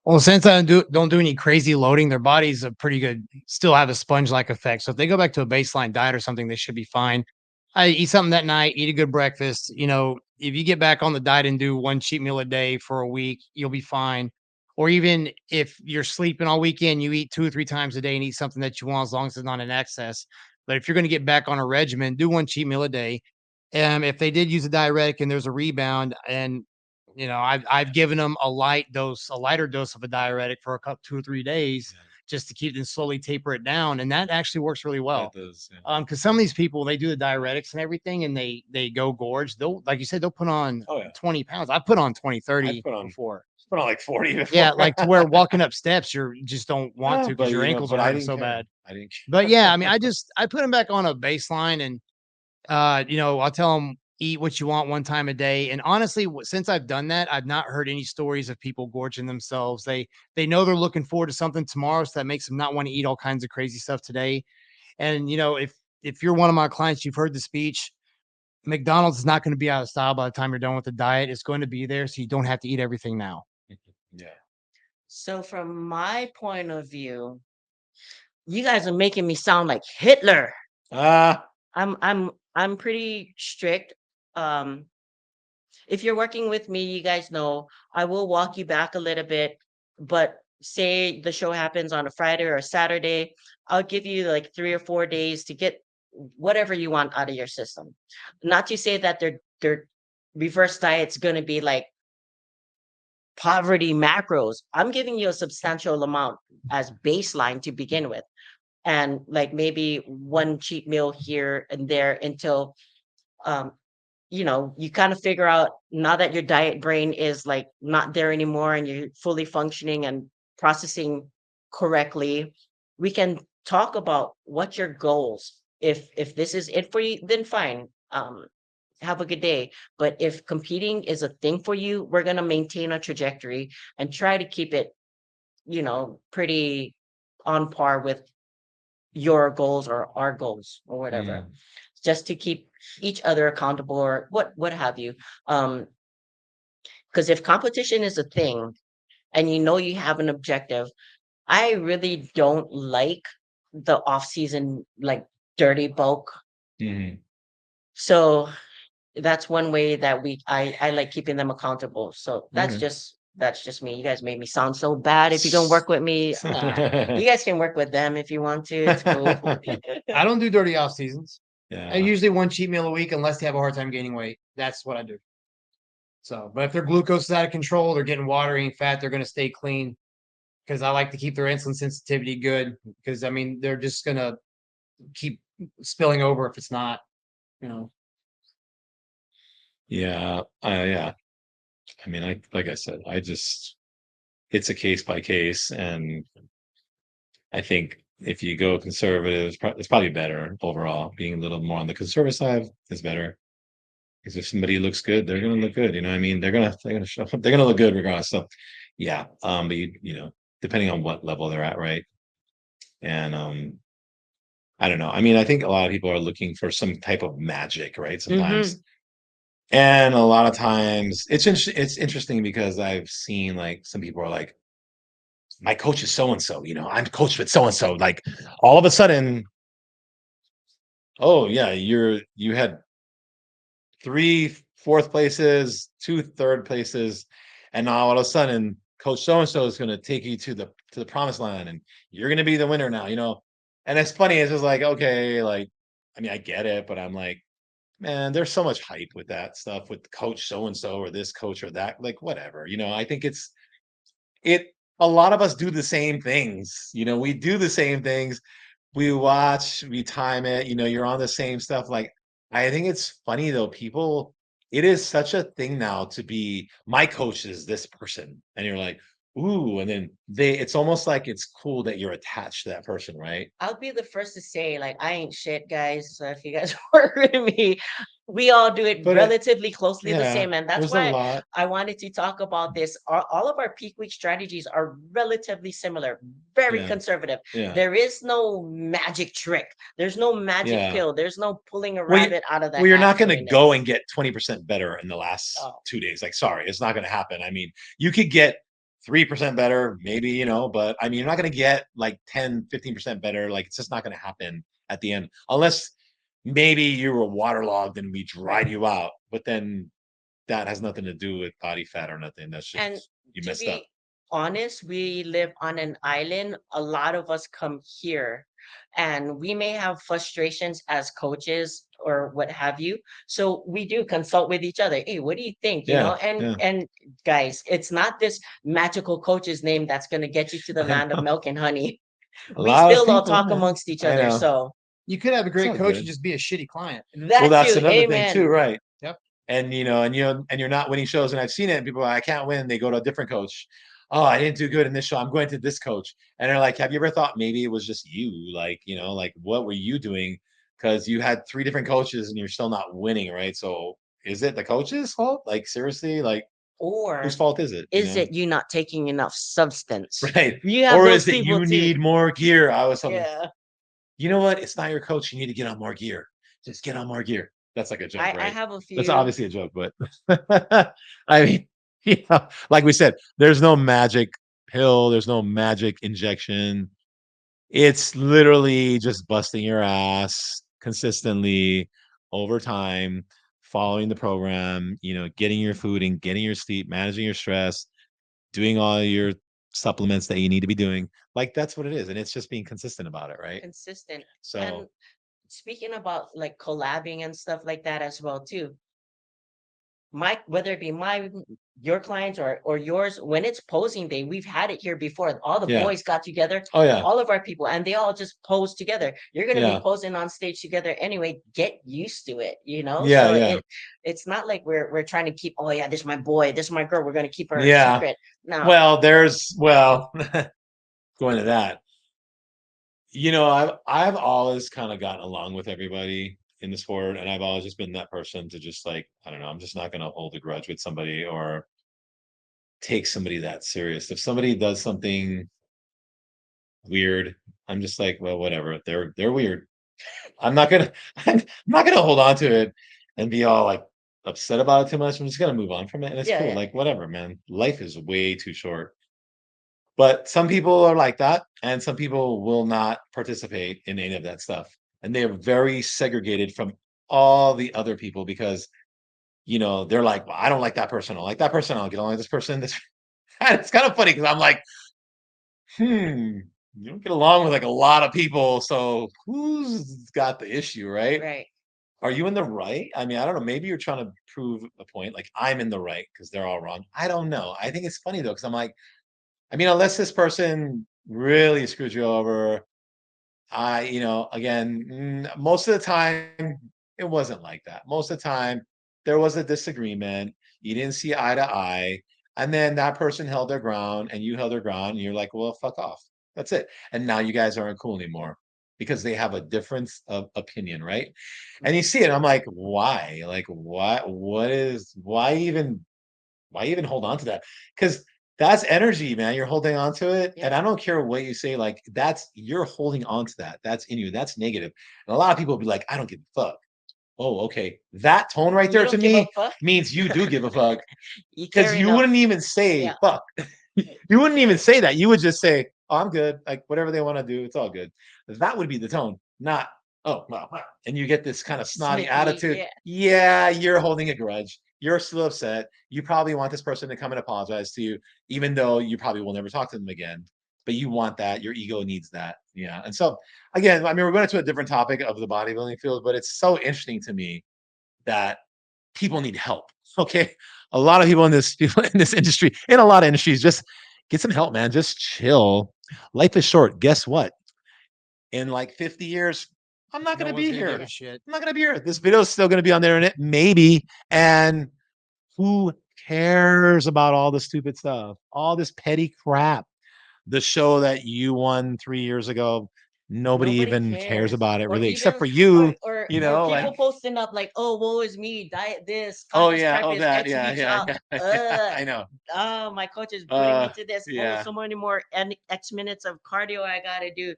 Well, since I don't do any crazy loading, their bodies are pretty good, still have a sponge-like effect. So if they go back to a baseline diet or something, they should be fine. I eat something that night, eat a good breakfast. If you get back on the diet and do one cheat meal a day for a week, you'll be fine. Or even if you're sleeping all weekend, you eat 2 or 3 times a day and eat something that you want, as long as it's not in excess. But if you're going to get back on a regimen, do one cheat meal a day. If they did use a diuretic and there's a rebound, and I've given them a lighter dose of a diuretic for a couple 2 or 3 days, Yeah. just to keep them slowly taper it down, and that actually works really well. That does, yeah. Because some of these people, they do the diuretics and everything, and they go gorge. They'll, like you said, they'll put on Oh yeah. 20 pounds. I put on 20, I 30 put on before. put on like 40 before. Yeah, like to where walking up steps, you just don't want Yeah, to because your ankles are but I hurting didn't so care. bad. I didn't care. But yeah, I mean, I put them back on a baseline, and I'll tell them, eat what you want one time a day. And honestly, since I've done that, I've not heard any stories of people gorging themselves. They know they're looking forward to something tomorrow, so that makes them not want to eat all kinds of crazy stuff today. And if you're one of my clients, you've heard the speech. McDonald's is not going to be out of style by the time you're done with the diet. It's going to be there, so you don't have to eat everything now. Yeah. So from my point of view, you guys are making me sound like Hitler. Ah, I'm pretty strict. Um, if you're working with me, you guys know I will walk you back a little bit, but say the show happens on a Friday or a Saturday, I'll give you like 3 or 4 days to get whatever you want out of your system. Not to say that their reverse diet's gonna be like poverty macros. I'm giving you a substantial amount as baseline to begin with. And like maybe one cheat meal here and there until um you kind of figure out, now that your diet brain is like not there anymore and you're fully functioning and processing correctly, we can talk about what your goals. If this is it for you, then fine. Have a good day. But if competing is a thing for you, we're going to maintain a trajectory and try to keep it, pretty on par with your goals or our goals or whatever, just to keep each other accountable or what have you. Because if competition is a thing and you have an objective, I really don't like the off season like dirty bulk. mhm. So that's one way that I like keeping them accountable. So Okay. that's just me. You guys made me sound so bad. If you're gonna work with me, you guys can work with them if you want to. It's cool. I don't do dirty off seasons. I Yeah. usually one cheat meal a week, unless they have a hard time gaining weight. That's what I do. So, but if their glucose is out of control, they're getting watery and fat, they're going to stay clean, because I like to keep their insulin sensitivity good. Because I mean, they're just gonna keep spilling over if it's not, you know. Yeah, yeah. I mean, like I said, it's a case by case, and I think if you go conservative, it's probably better overall. Being a little more on the conservative side is better because if somebody looks good, they're gonna look good. You know what I mean? They're gonna show up. They're gonna look good regardless. So, yeah. But you know, depending on what level they're at, right? And I don't know. I mean, I think a lot of people are looking for some type of magic, right? Sometimes, Mhm. and a lot of times it's interesting because I've seen like some people are like, my coach is so and so, you know, I'm coached with so and so. Like all of a sudden, oh yeah, you had three fourth places, two third places, and now all of a sudden, coach so and so is going to take you to the promised land, and you're going to be the winner now, you know. And it's funny, it's just like okay, like I mean, I get it, but I'm like, man, there's so much hype with that stuff with coach so and so or this coach or that, like whatever, you know. I think it. A lot of us do the same things, you know. We do the same things, we watch, we time it, you know, you're on the same stuff. Like, I think it's funny though, people, it is such a thing now to be my coach is this person. And you're like, ooh, and then it's almost like it's cool that you're attached to that person, right? I'll be the first to say, like, I ain't shit, guys. So if you guys work with me, we all do it But relatively closely the yeah, same. And that's there's a why lot. I wanted to talk about this. All of our peak week strategies are relatively similar, very Yeah, conservative. yeah, There is no magic trick, there's no magic yeah. pill, there's no pulling a Well, rabbit out of the well, you're hat not going to doing go this. and get 20% better in the last Oh, 2 days. Like, sorry, it's not going to happen. I mean, you could get 3% better, maybe, you know, but I mean, you're not going to get like 10, 15% better. Like, it's just not going to happen at the end, unless maybe you were waterlogged and we dried right. you out. But then that has nothing to do with body fat or nothing. That's And just, you to messed up. be honest, we live on an island. A lot of us come here and we may have frustrations as coaches or what have you. So we do consult with each other. Hey, what do you think? You know, Yeah. Yeah. and guys, it's not this magical coach's name that's gonna get you to the I land of know. milk and honey. A We lot of still all people, talk man. amongst each I other. know. So You could have a It's great all coach and good. just be a shitty client. Well, that that's too, another thing too, amen. right? Yep. And and you're not winning shows, and I've seen it. And people are like, I can't win. They go to a different coach. Oh, I didn't do good in this show. I'm going to this coach, and they're like, have you ever thought maybe it was just you? Like, you know, like what were you doing? Because you had three different coaches and you're still not winning, right? So is it the coach's fault? Like seriously, like whose Or fault is it? You is know, it you not taking enough substance? right? You have Or those is it people you too. need more gear? I was something. Yeah. You know what? It's not your coach. You need to get on more gear. Just get on more gear. That's like a joke, I right? have a That's few. obviously a joke, but I mean, yeah, like we said, there's no magic pill, there's no magic injection. It's literally just busting your ass consistently over time, following the program, you know, getting your food and getting your sleep, managing your stress, doing all your supplements that you need to be doing. Like that's what it is. And it's just being consistent about it, right? Consistent. And So speaking about like collabing and stuff like that as well too. My whether it be your clients or yours, when it's posing day, we've had it here before. All the yeah. boys got together, Oh yeah. all of our people, and they all just pose together. You're gonna be Yeah. posing on stage together anyway. Get used to it, you know. Yeah, So yeah. it's not like we're trying to keep. Oh yeah, this is my boy, this is my girl. We're gonna keep her a Yeah. secret. No, Well, going to that. You know, I've always kind of gotten along with everybody in the sport, and I've always just been that person to just like, I don't know, I'm just not gonna hold a grudge with somebody or take somebody that serious. If somebody does something weird, I'm just like, well, whatever. They're weird. I'm not gonna I'm not gonna hold on to it and be all like upset about it too much. I'm just gonna move on from it. And it's yeah, cool. yeah. Like, whatever, man. Life is way too short. But some people are like that, and some people will not participate in any of that stuff. And they are very segregated from all the other people because, you know, they're like, well, I don't like that person. I don't like that person. I don't get along with this person. This and it's kind of funny because I'm like, you don't get along with like a lot of people. So who's got the issue, right? Right. Are you in the right? I mean, I don't know. Maybe you're trying to prove a point, like I'm in the right because they're all wrong. I don't know. I think it's funny though, because I'm like, I mean, unless this person really screws you over, again, most of the time it wasn't like that. Most of the time there was a disagreement. You didn't see eye to eye. And then that person held their ground and you held their ground and you're like, well, fuck off. That's it. And now you guys aren't cool anymore because they have a difference of opinion, right? And you see it, I'm like, why? Like, why even hold on to that? Because that's energy, man. You're holding on to it. And Yeah. I don't care what you say, like you're holding on to that. That's in you. That's negative. And a lot of people will be like, I don't give a fuck. Oh, okay. That tone right You there to don't give a me fuck. means you do give a fuck. You Because carrying you a wouldn't even say yeah. fuck. You wouldn't even Yeah. say that. You would just say, "Oh, I'm good. Like whatever they want to do, it's all good." That would be the tone, not "Oh, well." And you get this kind of snotty Snippy. attitude. Yeah. Yeah, you're holding a grudge. You're still upset. You probably want this person to come and apologize to you, even though you probably will never talk to them again. But you want that. Your ego needs that. Yeah. And so again, I mean, we're going to a different topic of the bodybuilding field, but it's so interesting to me that people need help. Okay. A lot of people in this industry, in a lot of industries, just get some help, man. Just chill. Life is short. Guess what? In like 50 years, I'm not No gonna one's be gonna give here. a shit. I'm not gonna be here. This video is still gonna be on the internet, maybe. And who cares about all the stupid stuff? All this petty crap. The show that you won 3 years ago, nobody Nobody even cares cares. about it Or really, except even for you, or like, people posting up like, oh, woe is me, diet this, oh conscious yeah, oh practice, that, X yeah, weeks yeah, out. yeah. Uh I know. oh, my coach is putting me to this. Oh, Yeah. so many more X minutes of cardio I gotta do.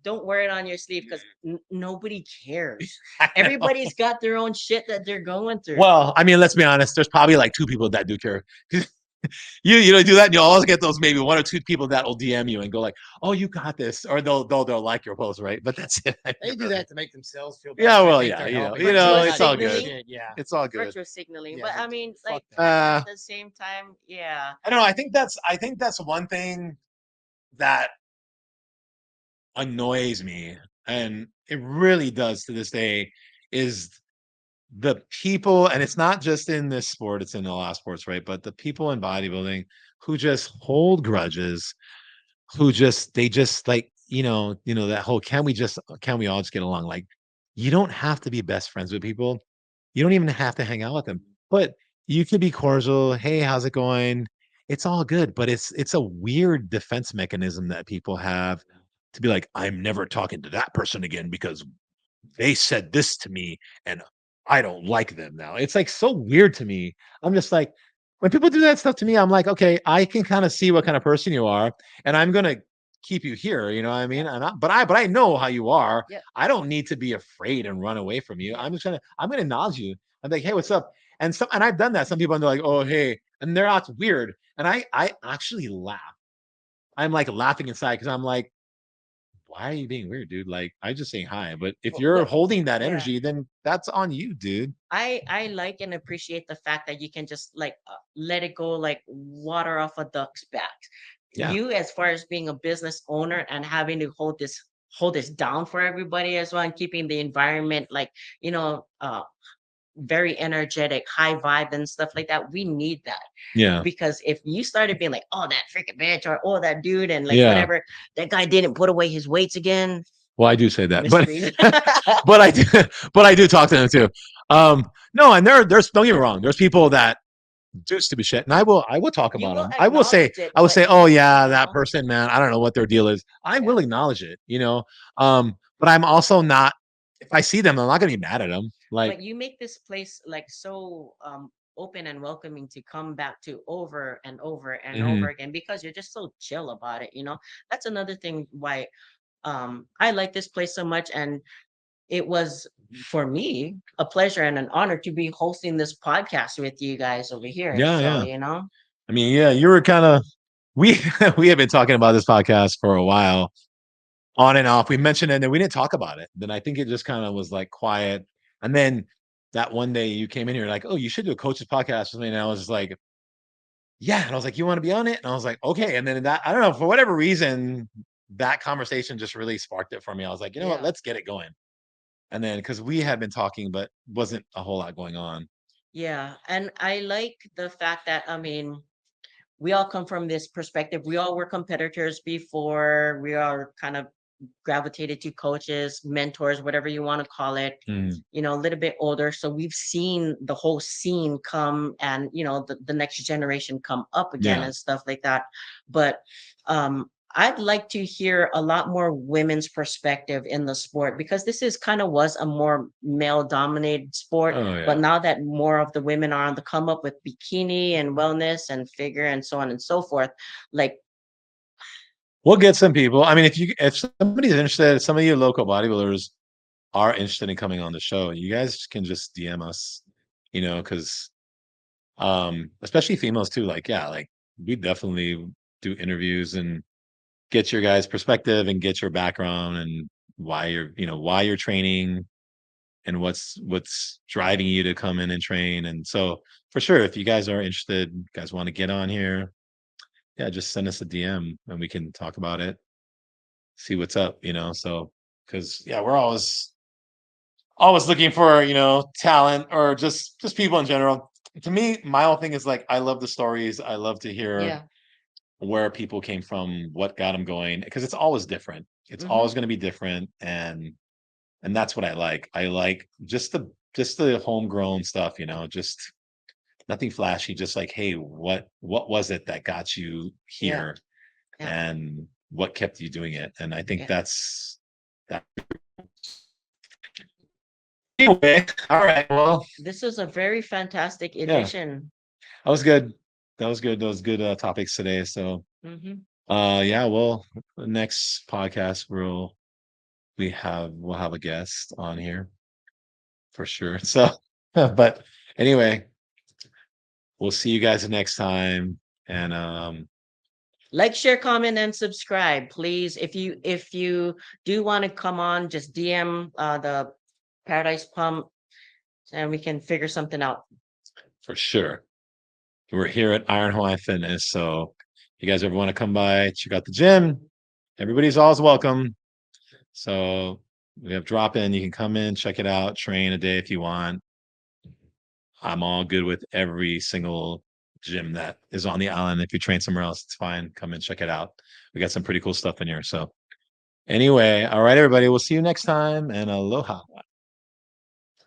Don't wear it on your sleeve because nobody cares. I know. Everybody's got their own shit that they're going through. Well, I mean, let's be honest. There's probably like two people that do care. You do that, and you'll always get those maybe one or two people that will DM you and go like, "Oh, you got this," or they'll like your post, right? But that's it. They do that to make themselves feel better. Yeah, I well, think yeah, they're helping, Virtuous it's not all giving a good. signaling. shit. Yeah. It's all good. Virtual signaling. Yeah, But I but mean, fuck like that. at the same time, yeah. I don't know. I think that's one thing that annoys me, and it really does to this day, is the people, and it's not just in this sport, it's in a lot of sports, right? But the people in bodybuilding who just hold grudges, who just they just like, that whole can we all just get along? Like, you don't have to be best friends with people. You don't even have to hang out with them. But you can be cordial. Hey, how's it going? It's all good, but it's a weird defense mechanism that people have to be like, I'm never talking to that person again because they said this to me and I don't like them now. It's like so weird to me. I'm just like, when people do that stuff to me, I'm like, okay, I can kind of see what kind of person you are, and I'm gonna keep you here. You know what I mean? Yeah. But I know how you are. Yeah. I don't need to be afraid and run away from you. Yeah. I'm gonna acknowledge you. I'm like, hey, what's up? And I've done that. Some people are like, oh, hey, and they're not weird. And I actually laugh. I'm like laughing inside because I'm like, why are you being weird, dude? Like, I just saying hi. But if you're Well, holding that yeah. energy, then that's on you, dude. I like and appreciate the fact that you can just like let it go like water off a duck's back. Yeah. You, as far as being a business owner and having to hold this down for everybody as well, and keeping the environment like, very energetic, high vibe and stuff like that. We need that Yeah. because if you started being like, oh, that freaking bitch, or oh, that dude, and like Yeah. whatever, that guy didn't put away his weights again. Well, I do say that, but Mysteries. but I do but I do talk to them too. No, and there's don't get me wrong, there's people that do stupid shit, and I will talk You about will them. acknowledge it, I will but say, oh yeah, you that know, person, man, I don't know what their deal is. I yeah. will acknowledge it. But I'm also not. If I see them, I'm not gonna be mad at them. Like, But you make this place like so open and welcoming to come back to over and over and over mhm, again because you're just so chill about it. That's another thing why I like this place so much. And it was for me a pleasure and an honor to be hosting this podcast with you guys over here. yeah, So, yeah. I mean, yeah, you were kind of we we have been talking about this podcast for a while, on and off. We mentioned it, and then we didn't talk about it. Then I think it just kind of was like quiet. And then that one day you came in here like, oh, you should do a coach's podcast with me. And I was just like, yeah. And I was like, you want to be on it? And I was like, okay. And then that, I don't know, for whatever reason, that conversation just really sparked it for me. I was like, you know what? yeah. Let's get it going. And then because we had been talking, but wasn't a whole lot going on. Yeah. And I like the fact that, I mean, we all come from this perspective. We all were competitors before. We are kind of gravitated to coaches, mentors, whatever you want to call it, Mm, you know, a little bit older. So we've seen the whole scene come and, you know, the next generation come up again yeah. and stuff like that. But I'd like to hear a lot more women's perspective in the sport because this is kind of was a more male dominated sport. Oh But yeah. now that more of the women are on the come up with bikini and wellness and figure and so on and so forth, like, We'll get some people. I mean, if somebody's interested, some of you local bodybuilders are interested in coming on the show, you guys can just DM us, because especially females too, like, yeah, like we definitely do interviews and get your guys' perspective and get your background and why you're training and what's driving you to come in and train. And so for sure, if you guys are interested, you guys want to get on here, yeah, just send us a DM and we can talk about it, see what's up, so because yeah, we're always looking for, talent or just people in general. To me, my whole thing is like I love the stories. I love to hear yeah. where people came from, what got them going, because it's always different. It's Hmm. always going to be different, and that's what I like. I like just the homegrown stuff, just nothing flashy, just like, hey, what was it that got you Yeah. here Yeah. and what kept you doing it? And I think Yeah. that's that. Anyway, all right. Well, This is a very fantastic yeah, edition. that was good. That was good. Those good topics today. So Hmm. yeah, well, the next podcast we'll have a guest on here for sure. So but anyway, we'll see you guys next time. And Like, share, comment, and subscribe, please. If you do want to come on, just DM the Paradise Pump, and we can figure something out. for sure, we're here at Iron Hawaiian Fitness. So if you guys ever want to come by, check out the gym. Everybody's always welcome. So we have drop in. You can come in, check it out, train a day if you want. I'm all good with every single gym that is on the island. If you train somewhere else, it's fine. Come and check it out. We got some pretty cool stuff in here. So anyway, all right, everybody. We'll see you next time and aloha.